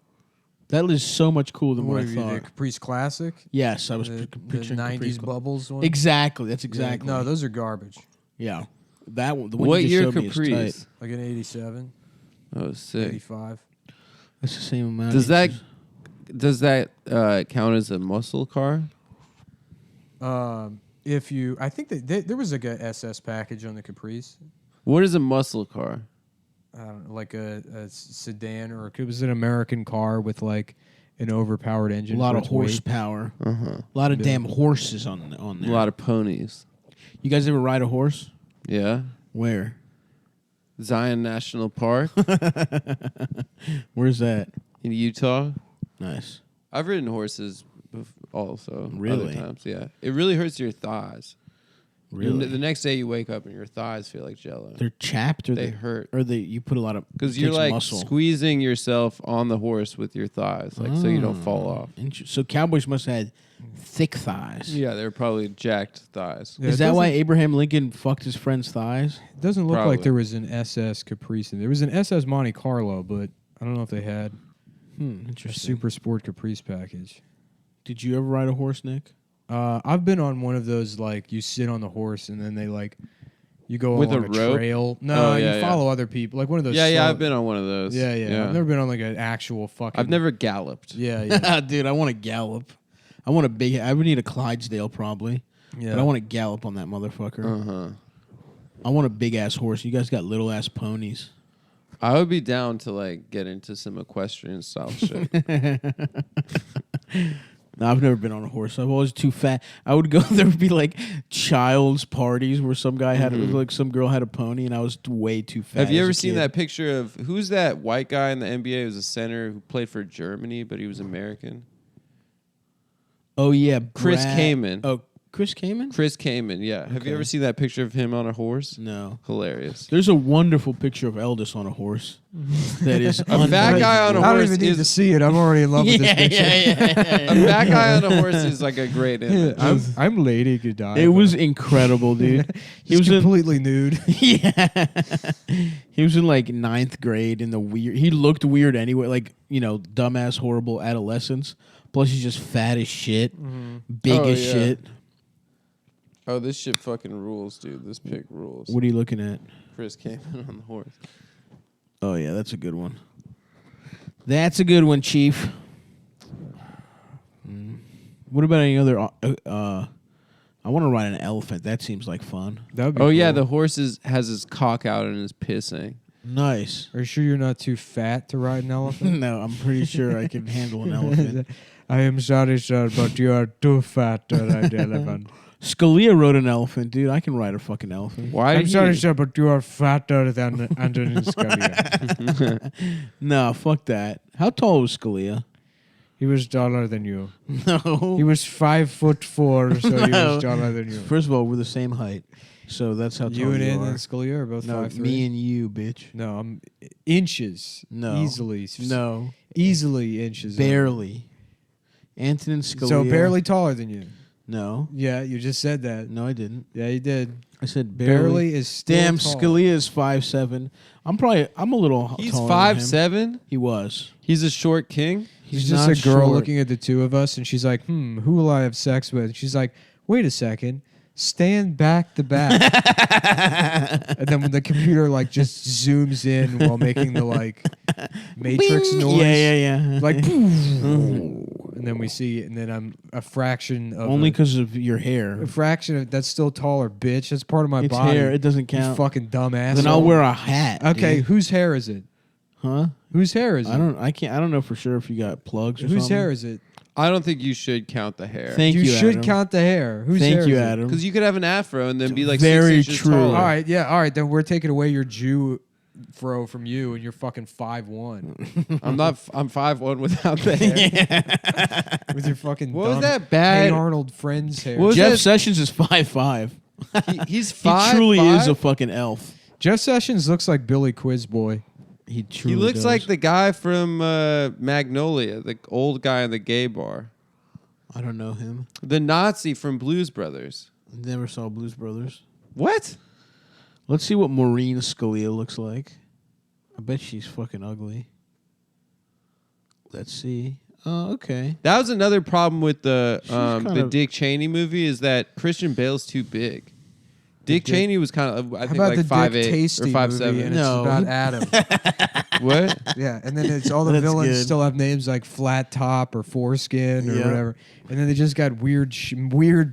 That is so much cooler than what I are you, the thought. Caprice Classic? Yes, I was The picturing 90s Caprice Club. bubbles one? Exactly. That's Yeah, exactly. no, those are garbage. Yeah. That one. The one What you just year showed me is Caprice? tight. Like an 87, Oh, sick. 85. That's the same amount. Does that count as a muscle car? I think that there was like a SS package on the Caprice. What is a muscle car? I don't know, like a sedan, or it was an American car with like an overpowered a engine. lot for of its weight. horsepower? Uh-huh. A lot of damn horses on there. A lot of ponies. You guys ever ride a horse? Yeah. Where? Zion National Park Where's that? in Utah. Nice. I've ridden horses also. Really? Other times, yeah. It really hurts your thighs. Really? The next day you wake up and your thighs feel like Jello. They're chapped, or They hurt. or you put a lot of Because it you're takes like muscle. squeezing yourself on the horse with your thighs, like so you don't fall off. So cowboys must have had thick thighs. Yeah, they're probably jacked thighs. Yeah, Is it that why doesn't- Abraham Lincoln fucked his friend's thighs? It doesn't look Probably. like there was an SS Caprice. There was an SS Monte Carlo, but I don't know if they had a Interesting. Super Sport Caprice package. Did you ever ride a horse, Nick? I've been on one of those, like, you sit on the horse and then they, like, you go With along a a rope? No, Oh, yeah, you follow other people. Like one of those. Yeah, I've been on one of those. Yeah. I've never been on, like, an actual fucking. I've never galloped. Yeah. Dude, I want to gallop. I want a big. I would need a Clydesdale probably, Yeah. but I want to gallop on that motherfucker. I want a big ass horse. You guys got little ass ponies. I would be down to like get into some equestrian style shit. No, I've never been on a horse. I've always too fat. I would go. There would be like child's parties where some guy had like some girl had a pony, and I was way too fat. Have you as ever a seen kid. that picture of who's that white guy in the NBA? He was a center who played for Germany, but he was American. Oh yeah, Chris Brad- Kamen. Oh, Chris Kamen. Chris Kamen, yeah. Have Okay. you ever seen that picture of him on a horse? No. Hilarious. There's a wonderful picture of Eldest on a horse. That is A fat guy on a I don't horse even need is to see it. I'm already in love with this picture. a fat guy on a horse is like a great image. I'm Lady Godiva. It was incredible, dude. He was in, completely nude. yeah. He was in like 9th grade in the weird. He looked weird anyway, like dumbass, horrible adolescence. Plus, he's just fat as shit, big Oh, as yeah. shit. Oh, this shit fucking rules, dude. This pic rules. What are you looking at? Chris Kamen on the horse. Oh yeah, that's a good one. That's a good one, Chief. What about any other? I want to ride an elephant. That seems like fun. That would be Oh yeah, cool. the horse has his cock out and is pissing. Nice. Are you sure you're not too fat to ride an elephant? No, I'm pretty sure I can handle an elephant. I am sorry, sir, but you are too fat to ride the elephant. Scalia rode an elephant, dude. I can ride a fucking elephant. Why? I'm did sorry, you- sir, but you are fatter than Antonin Scalia. No, fuck that. How tall was Scalia? He was taller than you. No. He was 5'4", so he No. was taller than you. First of all, we're the same height, so that's how tall You and you Antonin are. Scalia are both No, 5'3". me and you, bitch. No, I'm inches. No. Easily. No, Easily inches. barely. Antonin Scalia. So barely taller than you. No, Yeah, you just said that. no, I didn't. Yeah, you did. I said Barely, barely. is still Damn, tall. Scalia is 5'7". I'm a little. He's taller than him. 5'7". He was. He's a short king. He's not just a girl short. looking at the two of us, and she's like, who will I have sex with? And she's like, wait a second. Stand back to back. And then when the computer like just zooms in while making the like Matrix Bing! noise. Yeah. Like, and then we see, and then I'm a fraction of Only a because of your hair. fraction of that's still taller, bitch. That's part of my It's body. hair. It doesn't You count. fucking dumbass. Then I'll wear a hat. Okay, dude. whose hair is it? Huh? Whose hair is it? I don't know for sure if you got plugs or Whose something. hair is it? I don't think you should count the hair. Thank you, you should Adam. count the hair. Whose Thank hair you, is it? Adam. Because you could have an afro and then be like Very 6 inches true. taller. All right, yeah, all right. Then we're taking away your Jew fro from you, and you're fucking 5'1" I'm not. I'm 5'1" without the hair. with your fucking. What was dumb that bad- Hey Arnold Friends hair. What was Jeff that- Sessions is 5'5". He's He 5'5". truly is a fucking elf. Jeff Sessions looks like Billy Quizboy. He truly He looks does. like the guy from Magnolia, the old guy in the gay bar, I don't know him. the Nazi from Blues Brothers. Never saw Blues Brothers. What? Let's see what Maureen Scalia looks like. I bet she's fucking ugly. Let's see. Oh, okay. That was another problem with the kind of- Dick Cheney movie is that Christian Bale's too big. Dick Cheney was kind of I How think about like the 5'8" Dick or Tasty 5'7". movie, and No. it's about Adam. What? Yeah, and then it's all the That's villains good. still have names like Flat Top or Foreskin or Yeah. whatever, and then they just got weird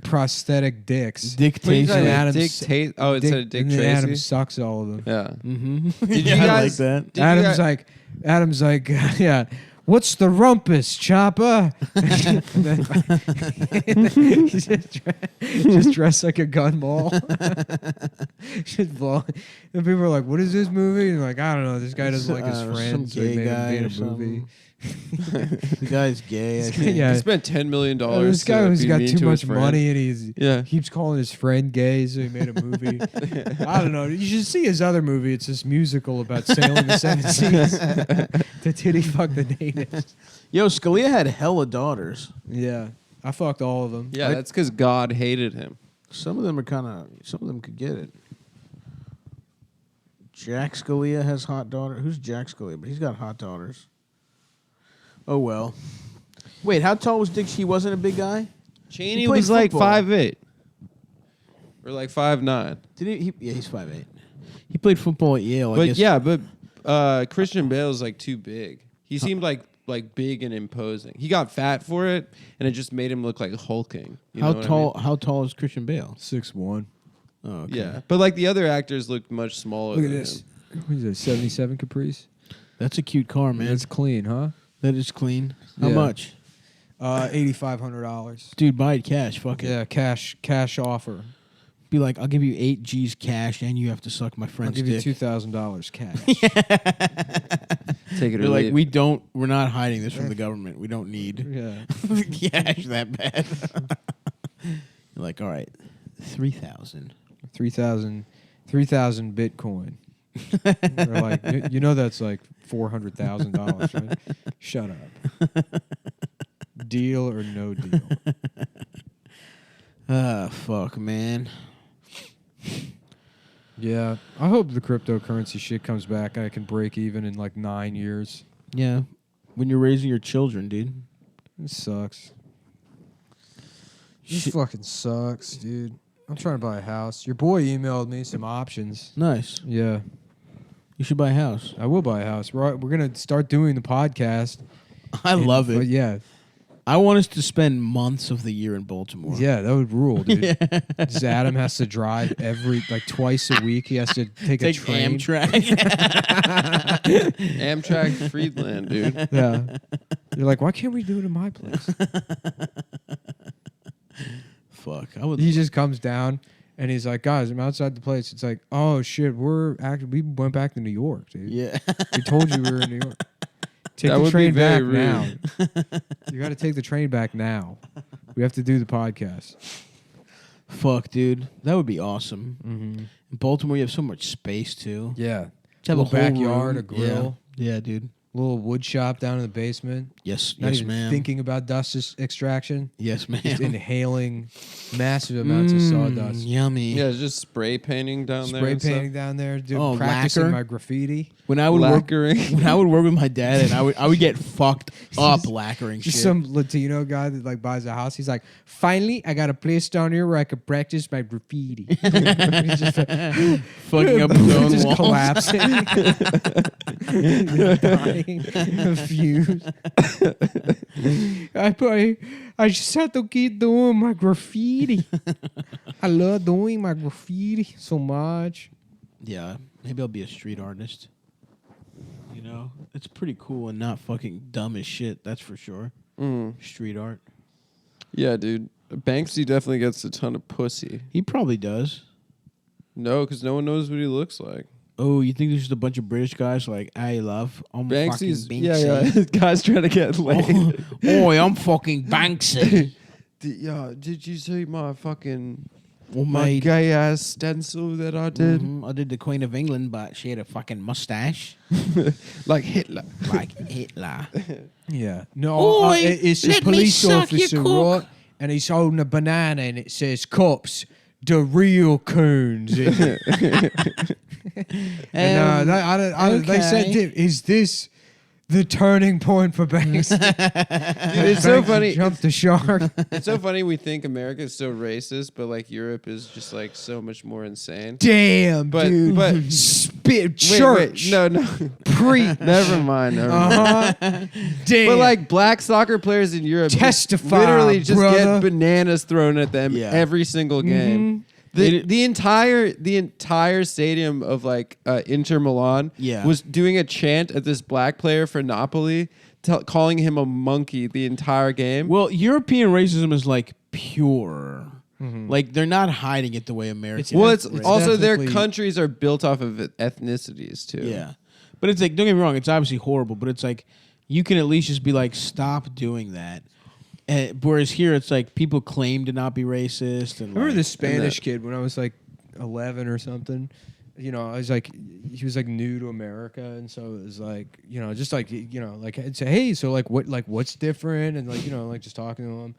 prosthetic dicks. Dick What do you Tasty. And got? Adam's- Dick Oh, it's a Dick and then Tracy. Adam sucks all of them. Yeah. Mm-hmm. Did yeah, you I guys- like that. Did you Adam's like, yeah. What's the rumpus, Chopper? just dressed like a gun ball. Just blow. And people are like, "What is this movie?" And like, I don't know. This guy doesn't like his Some friends. So he gay made him guy be in or a movie. something. The guy's gay. I think. Yeah. He spent $10 million. This guy who's got too much money and Yeah. keeps calling his friend gay, so he made a movie. I don't know. You should see his other movie. It's this musical about sailing the seven seas to titty fuck the natives. Yo, Scalia had hella daughters. Yeah, I fucked all of them. Yeah, that's because God hated him. Some of them are kind of. Some of them could get it. Jack Scalia has hot daughter. Who's Jack Scalia? But he's got hot daughters. Oh well. Wait, how tall was Dick? He wasn't a big guy. Cheney He played was like football. 5'8", or like 5'9". Did he? Yeah, he's 5'8". He played football at Yale. I guess. But Christian Bale's like too big. He seemed like big and imposing. He got fat for it, and it just made him look like hulking. You know How what tall? I mean? How tall is Christian Bale? 6'1". Oh, okay. Yeah, but like the other actors looked much smaller. Look at than this. him. What is it? 77 Caprice. That's a cute car, man. That's clean, huh? That is clean. How Yeah. much? $8,500. Dude, buy it cash. Fuck it. Yeah, cash offer. Be like, I'll give you 8 G's cash, and you have to suck my I'll friend's give you dick. $2,000 cash. Take it or They're like, leave. we're not hiding this from the government. We don't need Yeah. cash that bad. You're like, all right, 3,000. 3,000 Bitcoin. They're like, you know that's like $400,000, right? Shut up. Deal or no deal? Ah, fuck, man. Yeah, I hope the cryptocurrency shit comes back and I can break even in like 9 years. Yeah, when you're raising your children, dude. It sucks. This Shit. fucking sucks, dude. I'm trying to buy a house. Your boy emailed me some options. Nice. Yeah, You should buy a house. I will buy a house. We're gonna start doing the podcast. I love But it. yeah, I want us to spend months of the year in Baltimore. yeah, that would rule, dude. Just Adam has to drive twice a week. He has to take a Take train. Amtrak. Amtrak Friedland, dude. Yeah, you're like, why can't we do it in my place? Fuck. I would. He just comes down and he's like, guys, I'm outside the place. It's like, oh shit, we went back to New York, dude. Yeah. We told you we were in New York. Take That the would be train very back rude. now. You got to take the train back now. We have to do the podcast. Fuck, dude. That would be awesome. Mm-hmm. In Baltimore, you have so much space too. Yeah. Just have Little a whole backyard, room. a grill. Yeah, dude. Little wood shop down in the basement. Yes, Not yes, even ma'am. thinking about dust extraction. Yes, ma'am. Just inhaling massive amounts of sawdust. Yummy. Yeah, just spray painting down there. Spray and stuff. painting down there, Oh, practicing lacquer? my graffiti. When I would work, Lacquering. when I would work with my dad, and I would get fucked up lacquering shit. Just some Latino guy that like buys a house. He's like, finally, I got a place down here where I could practice my graffiti. He's just fucking up his own just walls. collapsing, dying, fused. I just have to keep doing my graffiti. I love doing my graffiti so much. Yeah, maybe I'll be a street artist. You know, it's pretty cool and not fucking dumb as shit. That's for sure. Street art. Yeah, dude. Banksy definitely gets a ton of pussy. He probably does. No, because no one knows what he looks like. Oh, you think there's just a bunch of British guys like, I love, I'm Banksy's, fucking yeah, Banksy. yeah. Guys trying to get laid. Oi, I'm fucking Banksy. Did you see my fucking Well, my mate. gay ass stencil that I did? I did the Queen of England, but she had a fucking mustache Like Hitler. like Hitler. Yeah. No, Oi, it's a let me police suck your officer, cock. right? And he's holding a banana and it says, cops, the real coons. And, they said, okay. is this the turning point for Banks? Dude, it's so funny. Jump the shark. It's so funny we think America is so racist, but like Europe is just like so much more insane. Damn, But- dude. but- Spit church. No. Preach. Never mind. Uh-huh. Damn. But like black soccer players in Europe Testify, literally just brother. get bananas thrown at them Yeah. every single game. The entire stadium of like Inter Milan Yeah. was doing a chant at this black player for Napoli, calling him a monkey the entire game. Well, European racism is like pure. Like they're not hiding it the way Americans. Well, it's It's also their definitely- countries are built off of ethnicities too. yeah, but it's like don't get me wrong, it's obviously horrible, but it's like you can at least just be like, stop doing that. Whereas here, it's like people claim to not be racist. And I remember like, this Spanish kid when I was like 11 or something. You know, I was like, he was like new to America, and so it was like, you know, just like, you know, like I'd say, hey, so like what's different, and like, you know, like just talking to him.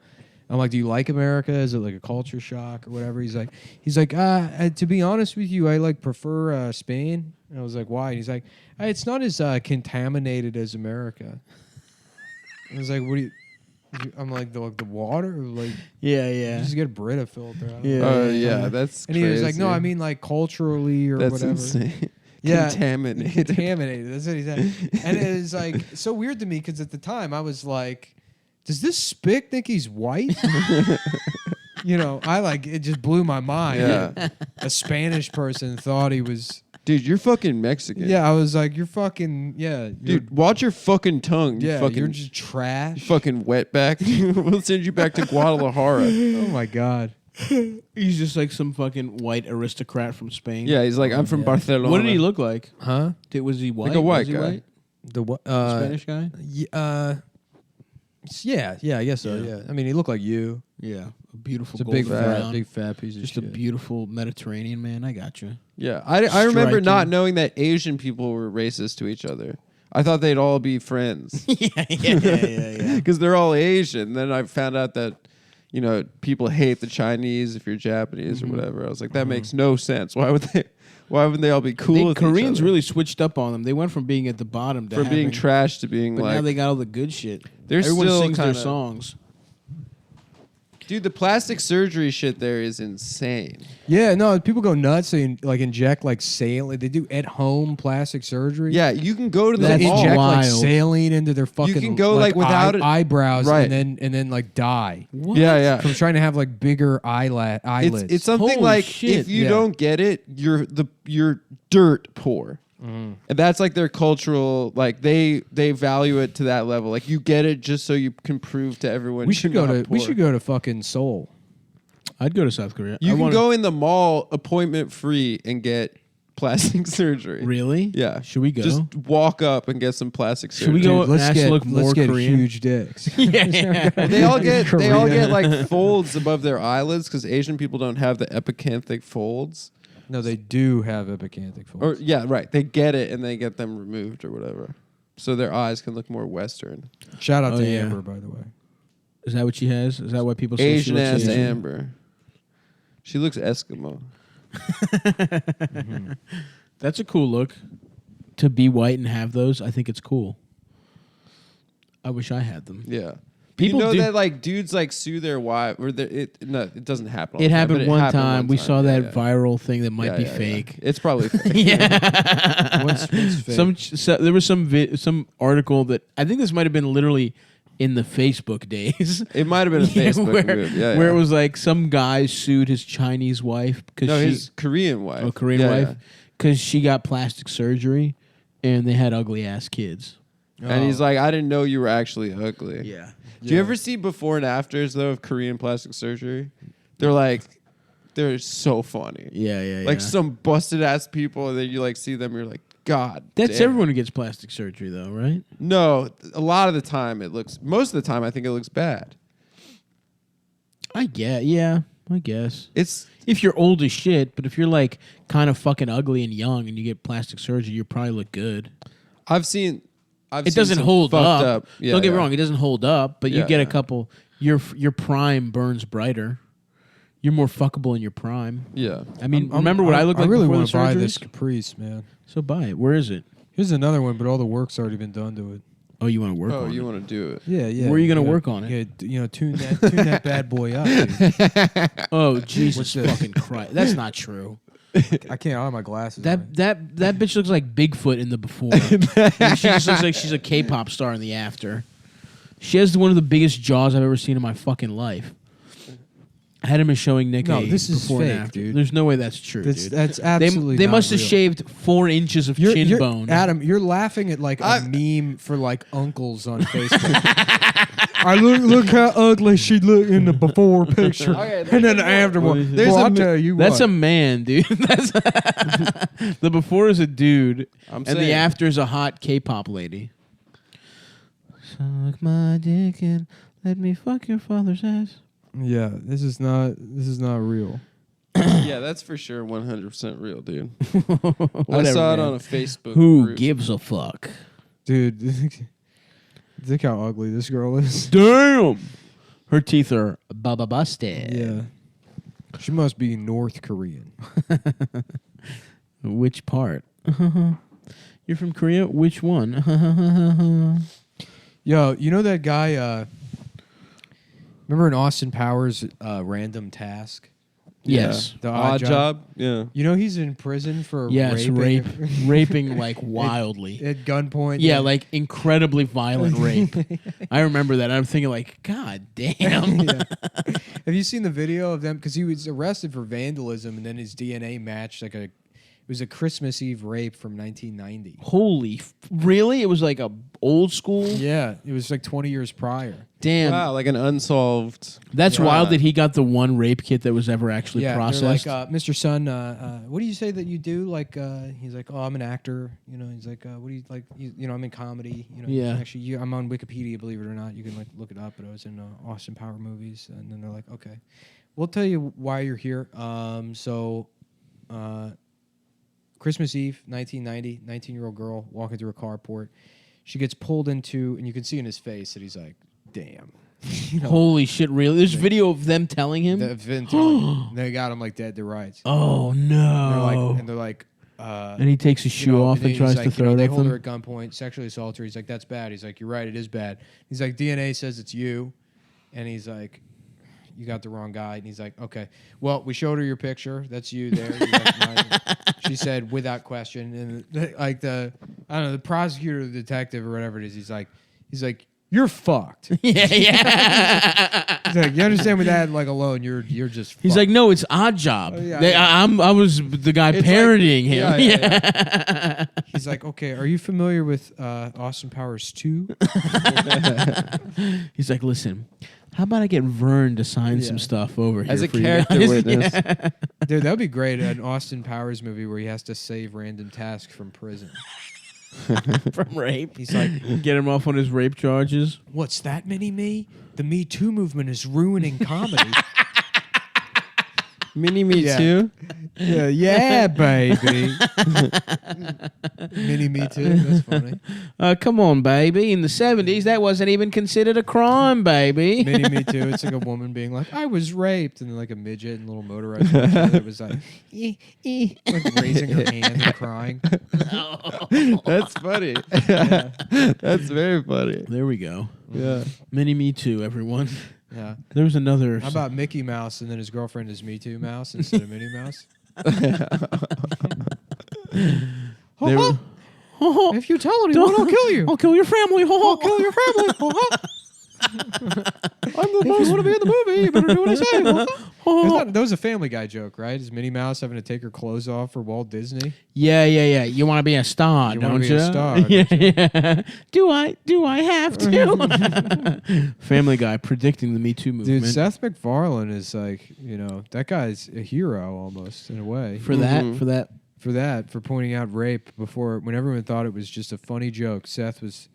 I'm like, do you like America? Is it like a culture shock or whatever? He's like, to be honest with you, I like prefer Spain. And I was like, why? And he's like, it's not as contaminated as America. I was like, what do you? I'm like the water, like yeah, you just get a Brita filter. Yeah. That's and crazy. he was like, no, I mean like culturally or that's whatever. insane. Yeah, Contaminated. Contaminated. That's what he said. And it was like so weird to me because at the time I was like, does this spick think he's white? You know, it just blew my mind. Yeah. A Spanish person thought he was. Dude, you're fucking Mexican. Yeah, I was like, you're fucking Dude, watch your fucking tongue. Yeah, fucking, you're just trash. you fucking wetback. We'll send you back to Guadalajara. Oh my god. He's just like some fucking white aristocrat from Spain. Yeah, he's like, I'm from Barcelona. What did he look like? Huh? Was he white? Like a white Was he guy. white? The what? Spanish guy? Yeah, I guess so. Yeah. Yeah, I mean, he looked like you. Yeah, a beautiful It's a golden big brown. big fat piece of Just shit. a beautiful Mediterranean man. I got you. Yeah, I remember not Striking. knowing that Asian people were racist to each other. I thought they'd all be friends yeah. because they're all Asian. Then I found out that, you know, people hate the Chinese if you're Japanese or whatever. I was like, that makes no sense. Why would they? Why wouldn't they all be cool? with each Koreans other? really switched up on them. They went from being at the bottom to from being having- trash to being but like. now they got all the good shit. They're Everyone still sings their kinda- songs. Dude, the plastic surgery shit there is insane. Yeah, no, people go nuts. They like inject like saline. They do at home plastic surgery. Yeah, you can go to the They That's mall. inject like wild. saline into their fucking. can go, like, without it- eyebrows, Right. and then like die What? Yeah. from trying to have like bigger eyelids. It's something Holy like shit. if you Yeah. don't get it, you're dirt poor. And that's like their cultural, like they value it to that level. Like you get it just so you can prove to everyone. we should you're go not to we poor. should go to fucking Seoul. I'd go to South Korea. You I can wanna- go in the mall appointment free and get plastic surgery. Really? Yeah. Should we go? Just walk up and get some plastic Should we surgery. go- Dude, ask to look let's more get Korean? huge dicks. yeah. They all get Korea. like folds above their eyelids because Asian people don't have the epicanthic folds. No, they do have epicanthic folds. Or yeah, right. They get it and they get them removed or whatever, so their eyes can look more Western. Shout out Oh, to yeah. Amber, by the way. Is that what she has? Is that why people say Asian she looks ass Asian? Amber. She looks Eskimo. That's a cool look. To be white and have those, I think it's cool. I wish I had them. Yeah. People you know do- that like dudes like sue their wife or it doesn't happen. all It the time, happened but one time. We saw Yeah, that viral thing that might yeah, be yeah, yeah. fake. It's probably fake. Yeah. What's fake? There was some article that I think this might have been literally in the Facebook days. It might have been a Facebook where, move. Yeah, where yeah. it was like some guy sued his Chinese wife because no she his Korean wife. Korean Yeah, wife yeah. because she got plastic surgery and they had ugly ass kids. And he's like, I didn't know you were actually ugly. Yeah. Do you ever see before and afters though of Korean plastic surgery? They're so funny. Yeah. Like some busted ass people, and then you like see them, you're like, God. That's damn. everyone who gets plastic surgery though, right? No, a lot of the time most of the time I think it looks bad. I guess. It's If you're old as shit, but if you're like kind of fucking ugly and young and you get plastic surgery, you probably look good. I've seen It doesn't some hold fucked up. Yeah, Don't get me yeah. wrong, it doesn't hold up, but you Yeah, get a yeah. couple. Your prime burns brighter. You're more fuckable in your prime. Yeah. I mean, remember what I looked like I really before want the to buy surgeries? this Caprice, man. So buy it. Where is it? Here's another one, but all the work's already been done to it. Oh, you want to work Oh, on you it? want to do it? Yeah. Where are you gonna gotta- work on it? Tune that bad boy up. Dude. Oh, Jesus this? fucking Christ. That's not true. I can't. I don't have my glasses. on. That bitch looks like Bigfoot in the before. And she just looks like she's a K-pop star in the after. She has one of the biggest jaws I've ever seen in my fucking life. I had him as showing Nick No, a this is before and fake, after. dude. There's no way that's true, That's dude. that's They absolutely. must have not real. shaved 4 inches of chin bone. Adam, you're laughing at like a I- meme for like uncles on Facebook. I look how ugly she looked in the before picture, Okay, and then the after one. There's Well, a I'll mi- tell you That's what. a man, dude. That's the before is a dude, I'm and the saying. after is a hot K-pop lady. Suck my dick and let me fuck your father's ass. Yeah, this is not real. Yeah, that's for sure 100% real, dude. I Whatever, saw it man. on a Facebook Who group. gives a fuck? Dude, think how ugly this girl is. Damn. Her teeth are baba busted. Yeah. She must be North Korean. Which part? You're from Korea? Which one? Yo, you know that guy, remember in Austin Powers, Random Task? Yes. The Odd job. Yeah. You know he's in prison for Yes, raping raping like wildly. at gunpoint. Yeah, like incredibly violent rape. I remember that. I'm thinking like, God damn. Yeah. Have you seen the video of them? Because he was arrested for vandalism, and then his DNA matched it was a Christmas Eve rape from 1990. Holy, really? It was like a old school? Yeah, it was like 20 years prior. Damn. Wow, like an unsolved. That's crime. wild that he got the one rape kit that was ever actually Yeah, processed. they're like, Mr. Sun, what do you say that you do? Like, he's like, oh, I'm an actor. You know, he's like, what do you like? You know, I'm in comedy. You know, Yeah. Actually, I'm on Wikipedia. Believe it or not, you can like look it up. But I was in Austin Power movies, and then they're like, okay, we'll tell you why you're here. Christmas Eve, 1990, 19-year-old girl walking through a carport. She gets pulled into, and you can see in his face that he's like, damn. You know, Holy shit, really? There's video of them telling him? they got him like dead to rights. Oh, no. They're like, and he takes his shoe off and he's tries like, to throw it they at hold her them? at gunpoint, sexually assault her. He's like, that's bad. He's like, you're right, it is bad. He's like, DNA says it's you. And he's like, you got the wrong guy. And he's like, okay, well, we showed her your picture. That's you there. You recognize it. She said, without question. And like the prosecutor, or the detective, or whatever it is, he's like, you're fucked. Yeah, yeah. He's like, you understand with that like alone, you're just fucked. He's like, no, it's Odd Job. Yeah, I was the guy It's parodying like- him. yeah. He's like, okay, are you familiar with Austin Powers 2? He's like, listen, how about I get Vern to sign some stuff over here As a for you character guys?" witness. Yeah. Dude, that would be great. An Austin Powers movie where he has to save Random Task from prison. From rape. He's like, Get him off on his rape charges. what's that, Mini-Me? The Me Too movement is ruining comedy. Mini-Me Yeah. too? yeah, baby. Mini-Me Too, that's funny. Come on, baby. In the 70s, that wasn't even considered a crime, baby. Mini-Me Too, it's like a woman being like, I was raped. And then like a midget and a little motorized vehicle that was like, like raising her hand and crying. That's funny. That's very funny. There we go. Yeah. Mini Me Too, everyone. Yeah. There was another. How about Mickey Mouse and then his girlfriend is Me Too Mouse instead of Minnie Mouse? There were- If you tell anyone, I'll kill you. I'll kill your family. I'll kill your family. I'm the most want to be in the movie. You better do what I say. That was a Family Guy joke, right? Is Minnie Mouse having to take her clothes off for Walt Disney? Yeah. You want to be a star, You don't wanna you? be a star, Yeah. Do I have to? Family Guy predicting the Me Too movement. Dude, Seth MacFarlane is like, that guy's a hero almost in a way. for that. For pointing out rape when everyone thought it was just a funny joke. Seth was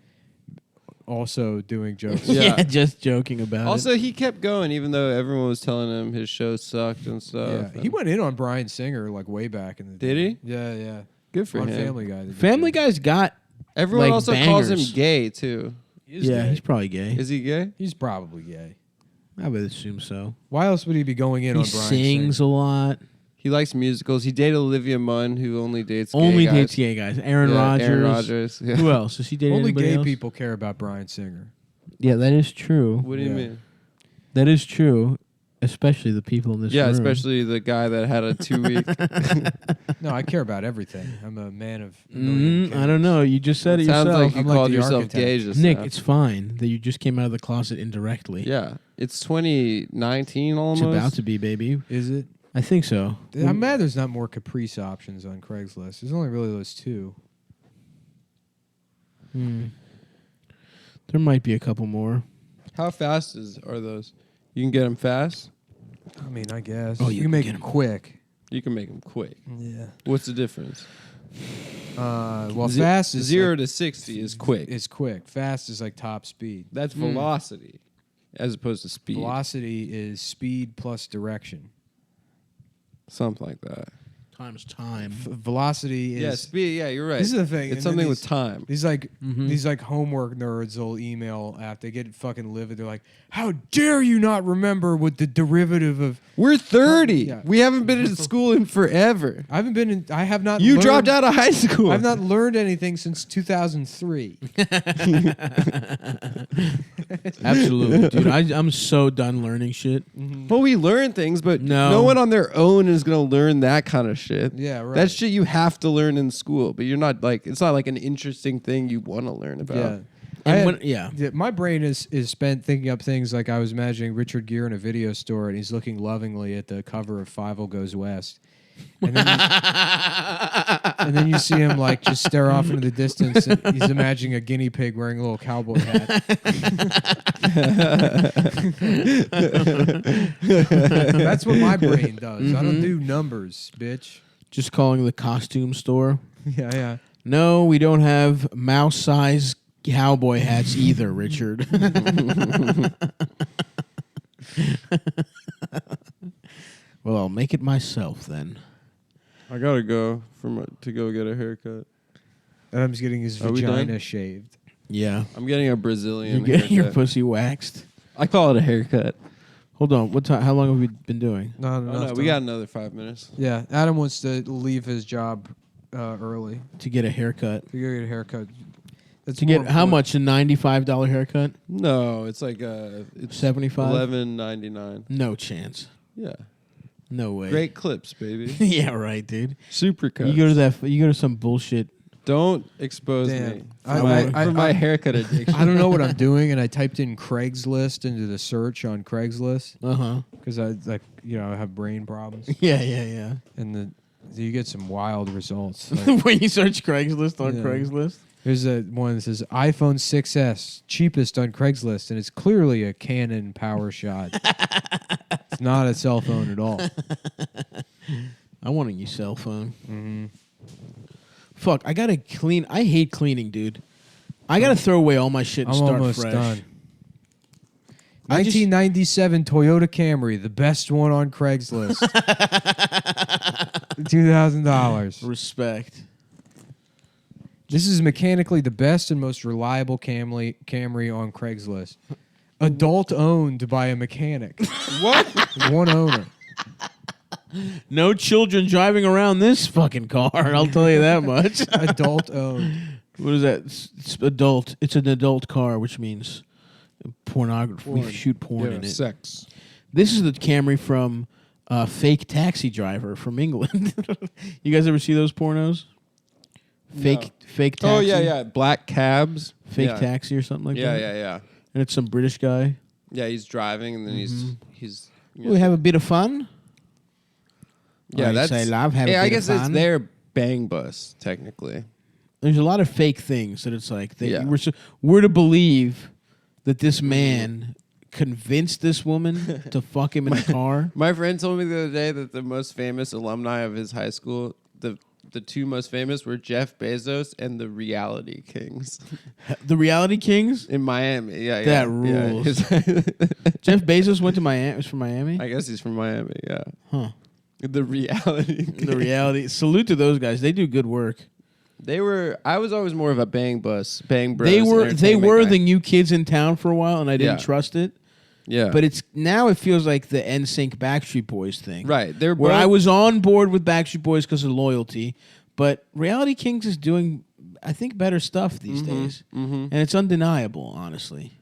also doing jokes. Yeah. Yeah, just joking about it. Also, he kept going even though everyone was telling him his show sucked and stuff. Yeah, he went in on Bryan Singer like way back in the day. Did he? Yeah. Good for on him. Family Guy. they did Family that. Guy's got. Everyone Like also calls him bangers. gay too. He is Yeah, gay. he's probably gay. Is he gay? He's probably gay. I would assume so. Why else would he be going in He on Bryan sings Singer? a lot. He likes musicals. He dated Olivia Munn, who only dates Only gay dates guys. gay guys. Aaron Yeah, Rodgers. Aaron Rodgers. Yeah. Who else? Does he date Only anybody gay else? people care about Bryan Singer. Yeah, that is true. What do you Yeah. mean? That is true. Especially the people in this Yeah, room. especially the guy that had a 2-week. No, I care about everything. I'm a man of a million I don't know. You just said it Sounds yourself. like you I'm like called the yourself architect. gay just Nick, now. it's fine that you just came out of the closet indirectly. Yeah, it's 2019 almost. It's about to be, baby. Is it? I think so. I'm mad there's not more Caprice options on Craigslist. There's only really those two. There might be a couple more. How fast are those? You can get them fast. I mean, I guess. Oh, you you can make can it get 'em. quick. You can make them quick. Yeah. What's the difference? Well, fast is 0 like, to 60 is quick. is quick. Fast is like top speed. That's velocity, as opposed to speed. Velocity is speed plus direction. Something like that. Times time. Velocity is Yeah, speed. Yeah, you're right. This is the thing. It's and something then with time. These like homework nerds will email after they get fucking livid. They're like, "How dare you not remember what the derivative of?" We're 30. Yeah. We haven't been in school in forever. I haven't been in. I have not. You learned, dropped out of high school. I've not learned anything since 2003. Absolutely, dude. I'm so done learning shit. Well, we learn things, but No. no one on their own is going to learn that kind of shit. Yeah, right. That's shit you have to learn in school, but you're not like, it's not like an interesting thing you want to learn about. Yeah. And yeah. My brain is spent thinking up things like I was imagining Richard Gere in a video store and he's looking lovingly at the cover of Fievel Goes West. And then you see him like just stare off into the distance and he's imagining a guinea pig wearing a little cowboy hat. That's what my brain does. I don't do numbers, bitch. Just calling the costume store. Yeah, yeah. No, we don't have mouse-sized cowboy hats either, Richard. Well, I'll make it myself then. I got to go to go get a haircut. Adam's getting his Are we done? vagina shaved. Yeah. I'm getting a Brazilian You're getting your haircut. pussy waxed. I call it a haircut. Hold on. What time? How long have we been doing? Not Oh, enough no, we time. got another 5 minutes. Yeah, Adam wants to leave his job early To get a haircut. to go get a haircut. That's To more get how important. much? A $95 haircut? No, it's like it's 75? $11.99. No chance. Yeah, No way. great clips, baby. Yeah, right, dude. Super cuts. You go to some bullshit. Don't expose Damn. me I- for my haircut addiction. I don't know what I'm doing, and I typed in Craigslist into the search on Craigslist Uh-huh. because I I have brain problems, Yeah, yeah, and you get some wild results. yeah. When you search Craigslist on Yeah. Craigslist. There's one that says iPhone 6s cheapest on Craigslist, and it's clearly a Canon Power Shot. It's not a cell phone at all. I want a new cell phone. Mm-hmm. Fuck, I gotta clean. I hate cleaning, dude. I gotta throw away all my shit and I'm start almost fresh. done. I just- 1997 Toyota Camry, the best one on Craigslist. $2,000. Respect. This is mechanically the best and most reliable Camry on Craigslist. Adult owned by a mechanic. What? One owner. No children driving around this fucking car. I'll tell you that much. Adult owned. What is that? It's adult. It's an adult car, which means pornography. We Porn. shoot porn in it. Sex. This is the Camry from Fake Taxi Driver from England. You guys ever see those pornos? Fake taxi. Oh yeah. Black cabs. Fake yeah. taxi or something like Yeah, that. yeah. And it's some British guy. Yeah, he's driving and then he's. We have a bit of fun. Yeah, I that's. say love, have a yeah, I bit of guess it's fun. their bang bus technically. There's a lot of fake things that it's like they, Yeah. we're to believe that this man convinced this woman to fuck him in the car. My friend told me the other day that the most famous alumni of his high school, the two most famous were Jeff Bezos and the Reality Kings The Reality Kings. in Miami. Yeah, That yeah. rules. His- Jeff Bezos went to Miami. Was from Miami. I guess he's from Miami. Yeah, Huh. the Reality. The Reality. Salute to those guys. They do good work. They were. I was always more of a bang bros. They were entertainment guy. the new kids in town for a while, and I didn't Yeah. trust it. Yeah, But it's now it feels like the NSYNC Backstreet Boys thing. right. They're Where both, I was on board with Backstreet Boys because of loyalty, but Reality Kings is doing, I think, better stuff these days, and it's undeniable. Honestly,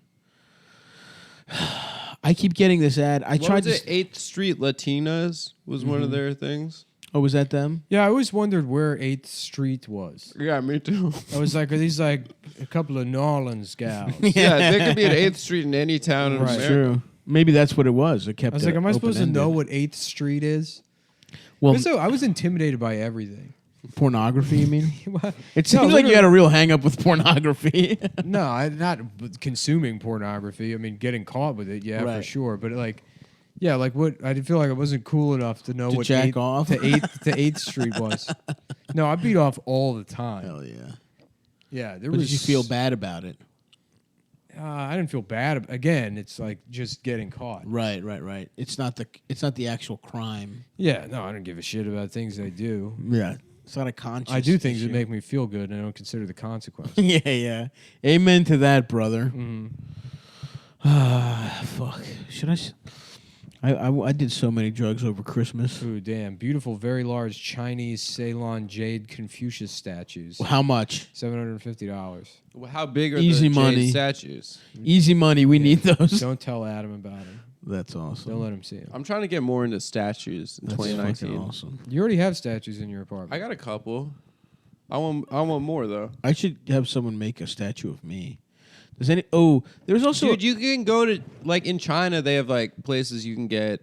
I keep getting this ad. I What tried was to. it? 8th Street Latinas was one of their things. Oh, was that them? Yeah, I always wondered where 8th Street was. Yeah, me too. I was like, are these like a couple of New Orleans gals? Yeah, there could be an 8th Street in any town in Right. America. True. Maybe that's what it was. It kept. I was like, am I supposed to know what 8th Street is? Well, So I was intimidated by everything. pornography. You mean? It seems No, like you literally- had a real hang up with pornography. No, not consuming pornography. I mean, getting caught with it, yeah, for Right. sure. But like, yeah, like what? I did feel like I wasn't cool enough to know To what jack 8th off? to 8th Street was. No, I beat off all the time. Hell yeah. Yeah, there But was. did you feel bad about it? I didn't feel bad. Again, it's like just getting caught. Right. It's not the actual crime. Yeah, no, I don't give a shit about things I do. Yeah. It's not a conscious. I do things that issue. make me feel good, and I don't consider the consequence. Yeah. Amen to that, brother. Mhm. Fuck. Should I did so many drugs over Christmas. Ooh, damn. Beautiful, very large Chinese Ceylon jade Confucius statues. How much? $750. Well, how big are Easy the money. jade statues? Easy money. We need those. Don't tell Adam about them. That's awesome. Don't let him see them. I'm trying to get more into statues in That's 2019. fucking awesome. You already have statues in your apartment. I got a couple. I want more though. I should have someone make a statue of me. Does any? Oh, there's also. Dude, you can go to like in China. They have like places you can get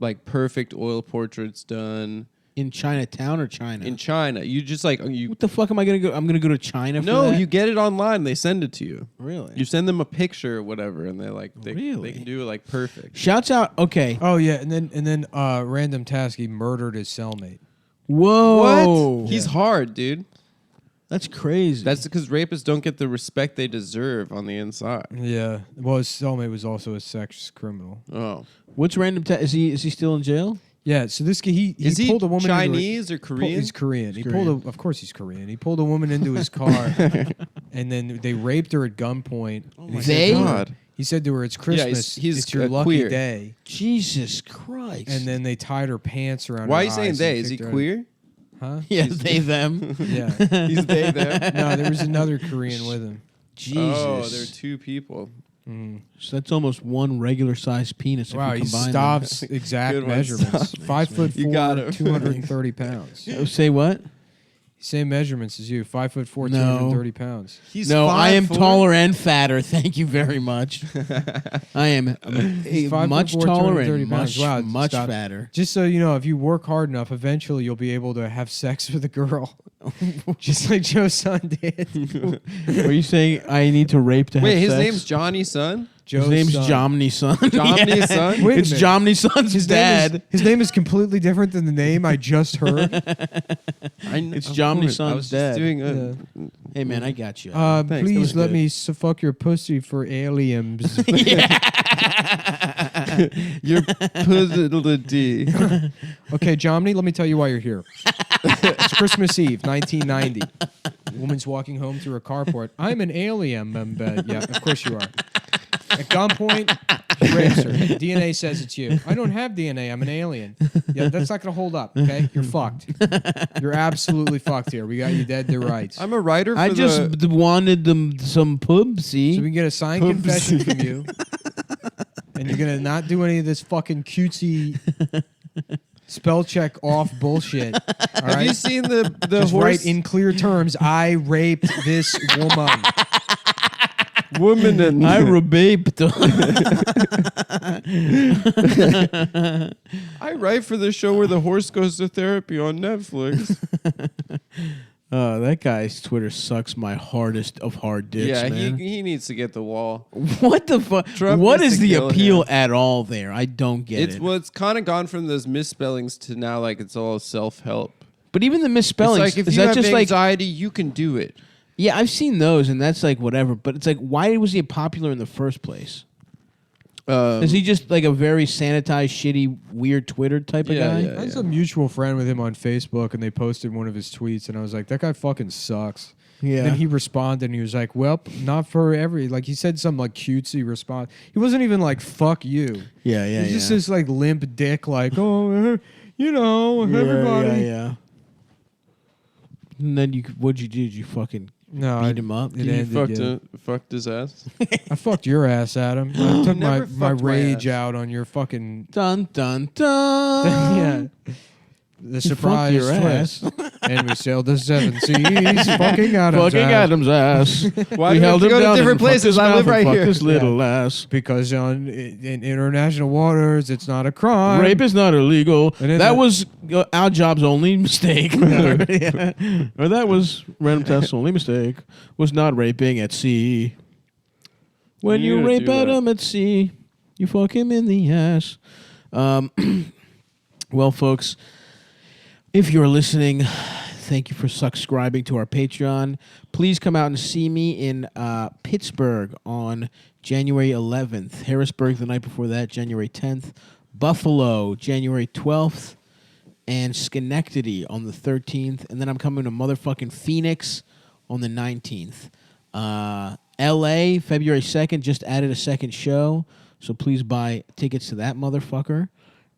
like perfect oil portraits done in Chinatown or China? in China. You just like you. What the fuck am I gonna go? I'm gonna go to China. For No, that? you get it online. They send it to you. Really? You send them a picture or whatever, and they Really? they can do it like perfect. Shouts out. Okay. Oh yeah, and then random task. He murdered his cellmate. Whoa. What? He's hard, dude. That's crazy. That's because rapists don't get the respect they deserve on the inside. Yeah. Well, his cellmate was also a sex criminal. Oh, What's random? Is he still in jail? Yeah. So this guy he is he pulled a woman. Chinese or Pull, Korean? he's Korean. He He's pulled of course he's Korean. He pulled a woman into his car, and then they raped her at gunpoint. Oh And my he said They? to her- God. He said to her, "It's Christmas. he's it's your lucky queer. day." Jesus Christ. And then they tied her pants around. Why are her you saying eyes they? and Is he kicked her out. queer? Huh? yeah, they them. Yeah. He's they them. No, there was another Korean with him. Jesus. Oh, they're two people. Mm. So that's almost one regular sized penis. Wow, if he you combine Stav's exact Good one, measurements. Stav. 5'4", You got him. 230 pounds. them. Say what? Same measurements as you. 5'4", No. 230 pounds. He's No, I am 5'4"? taller and fatter. Thank you very much. I am He's 5'4", much taller 230 and pounds. much, Wow, much Stav. fatter. Just so you know, if you work hard enough, eventually you'll be able to have sex with a girl. Just like Joe's son did. Are you saying I need to rape to Wait, have his sex? name's Johnny Son? Joe's His name's son. Jomny Son. Jomny's son? Wait a It's minute. Jomny Son's His dad. Name is, his name is completely different than the name I just heard. It's of Jomny course. Son's I was dad. just doing a... Hey man, I got you. Thanks, that Please was let good. me fuck your pussy for aliens. Your pussy. Okay, Jomny, let me tell you why you're here. It's Christmas Eve, 1990. Woman's walking home through a carport. I'm an alien. Yeah, of course you are. At gunpoint, he rapes her. DNA says it's you. I don't have DNA. I'm an alien. Yeah, that's not going to hold up, okay? You're fucked. You're absolutely fucked here. We got you dead to rights. I'm a writer for I just wanted them some pubsy. So we can get a signed confession from you. And you're going to not do any of this fucking cutesy spell check off bullshit. All Have right? you seen the Just horse write in clear terms, I raped this woman. woman and I rebaped. I write for the show where the horse goes to therapy on Netflix. That guy's Twitter sucks my hardest of hard dicks, Yeah, man. he needs to get the wall. What the fuck? Trump What needs is to the kill appeal him. at all there? I don't get it. It's kind of gone from those misspellings to now like it's all self-help. But even the misspellings, It's like if is you that have just like anxiety, you can do it. yeah, I've seen those and that's like whatever. But it's like why was he popular in the first place? Is he just like a very sanitized, shitty, weird Twitter type of Yeah, guy? yeah. I was a mutual friend with him on Facebook, and they posted one of his tweets, and I was like, that guy fucking sucks. Yeah. And then he responded, and he was like, well, not for every... Like, he said some, like, cutesy response. He wasn't even like, fuck you. Yeah, yeah, He's just yeah. this, like, limp dick, like, oh, you know, everybody... Yeah, yeah. And then what'd you do? Did you fucking No, beat him up? it You ended, yeah. fucked his ass. I fucked your ass, Adam. I took my Never fucked my rage ass. out on your fucking... Dun dun dun. yeah. The You surprise fucked your twist. ass. And we sailed the seven seas, fucking Adam's Fucking ass. Adam's ass. Why we do we have to go to down different and fucked places? his I mouth live and right fucked here. His little ass. Because in international waters, it's not a crime. Rape is not illegal. And then That the- was our job's only mistake. Yeah. Or that was random test's only mistake. Was not raping at sea. When You you gotta rape do that. Adam at sea, you fuck him in the ass. Well, folks, if you're listening, Thank you for subscribing to our Patreon. Please come out and see me in Pittsburgh on January 11th. Harrisburg the night before that, January 10th. Buffalo, January 12th. And Schenectady on the 13th. And then I'm coming to motherfucking Phoenix on the 19th. LA, February 2nd, just added a second show. So please buy tickets to that motherfucker.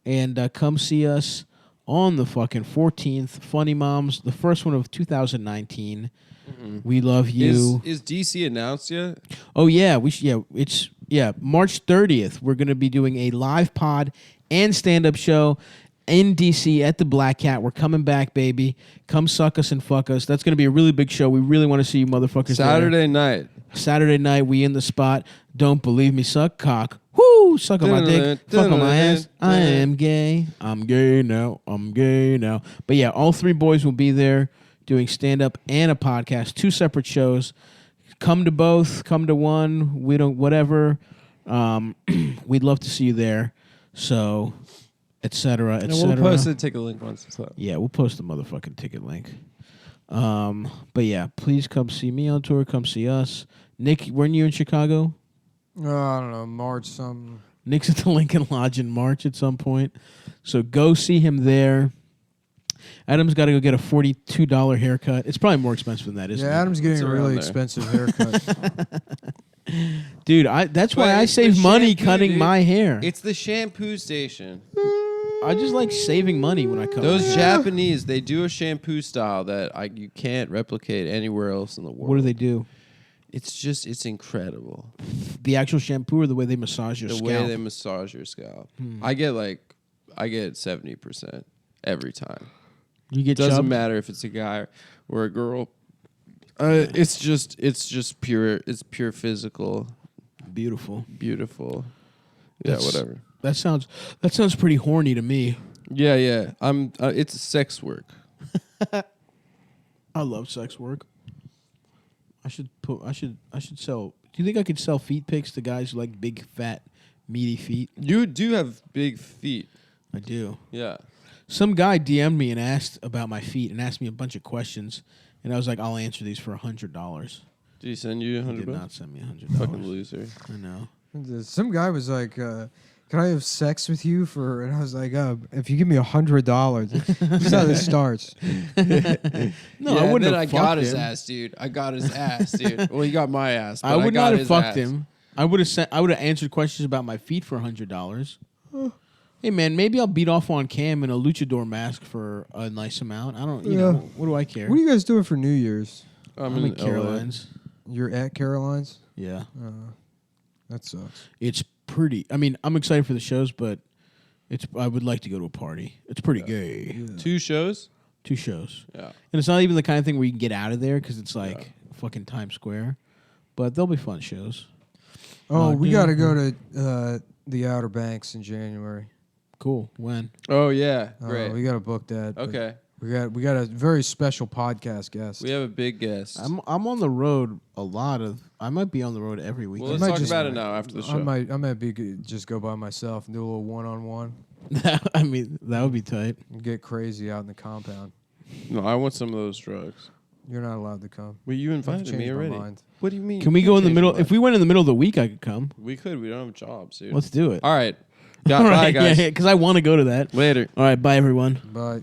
And come see us on the fucking 14th. Funny Moms, the first one of 2019. Mm-hmm. We love you. Is DC announced yet? Oh, yeah. It's March 30th. We're going to be doing a live pod and stand-up show in DC at the Black Cat. We're coming back, baby. Come suck us and fuck us. That's going to be a really big show. We really want to see you motherfuckers Saturday night. Saturday night, we in the spot. Don't believe me, suck cock. Woo! Suck on my dick. Fuck on my ass. I am gay. I'm gay now. I'm gay now. But yeah, all three boys will be there doing stand-up and a podcast. 2 separate shows. Come to both. Come to one. We don't, whatever. We'd love to see you there. So... etc. etc. We'll post the ticket link once it's up. Yeah, we'll post the motherfucking ticket link. But yeah, please come see me on tour. Come see us. Nick, weren't you in Chicago? I don't know, March something. Nick's at the Lincoln Lodge in March at some point. So go see him there. Adam's got to go get a $42 haircut. It's probably more expensive than that, isn't it? Yeah, Adam's getting a really expensive haircut. Dude, that's why I save money cutting my hair. It's the shampoo station. I just like saving money when I cut Those my hair. Japanese, they do a shampoo style that you can't replicate anywhere else in the world. What do they do? It's incredible. The actual shampoo or the way they massage your scalp? The way they massage your scalp. I get 70% every time. You get Doesn't chubbed? matter if it's a guy or a girl. It's just pure. It's pure physical. Beautiful. Yeah, whatever. That sounds pretty horny to me. Yeah. It's sex work. I love sex work. I should sell. Do you think I could sell feet pics to guys who like big, fat, meaty feet? You do have big feet. I do. Yeah. Some guy DM'd me and asked about my feet and asked me a bunch of questions, and I was like, I'll answer these for $100. Did he send you $100? He did not send me $100. Fucking loser. I know. Some guy was like, "Can I have sex with you for?" And I was like, "If you give me $100." This is how this starts. No, I wouldn't have I fucked got his him. ass, dude. I got his ass, dude. Well, he got my ass. But I would got not have his fucked ass. him. I would have answered questions about my feet for $100. Hey man, maybe I'll beat off on cam in a luchador mask for a nice amount. I don't, you know, what do I care? What are you guys doing for New Year's? I'm in Caroline's. You're at Caroline's? Yeah. That sucks. It's pretty. I mean, I'm excited for the shows, but I would like to go to a party. It's pretty gay. Yeah. 2 shows? 2 shows. Yeah. And it's not even the kind of thing where you can get out of there because it's like fucking Times Square. But they'll be fun shows. Oh, we got to go to the Outer Banks in January. Cool. When? Oh, yeah. Great. We got to book that. Okay. We got a very special podcast guest. We have a big guest. I'm on the road a lot of. I might be on the road every week. Well, let's talk about it now after the show. I might just go by myself and do a little one-on-one. I mean, that would be tight. And get crazy out in the compound. No, I want some of those drugs. You're not allowed to come. Well, you I've invited changed me my already. mind. What do you mean? Can we go in the middle? If we went in the middle of the week, I could come. We could. We don't have jobs, dude. Let's do it. All right. Yeah, All bye, right, guys. yeah, because I want to go to that. Later. All right, bye everyone. But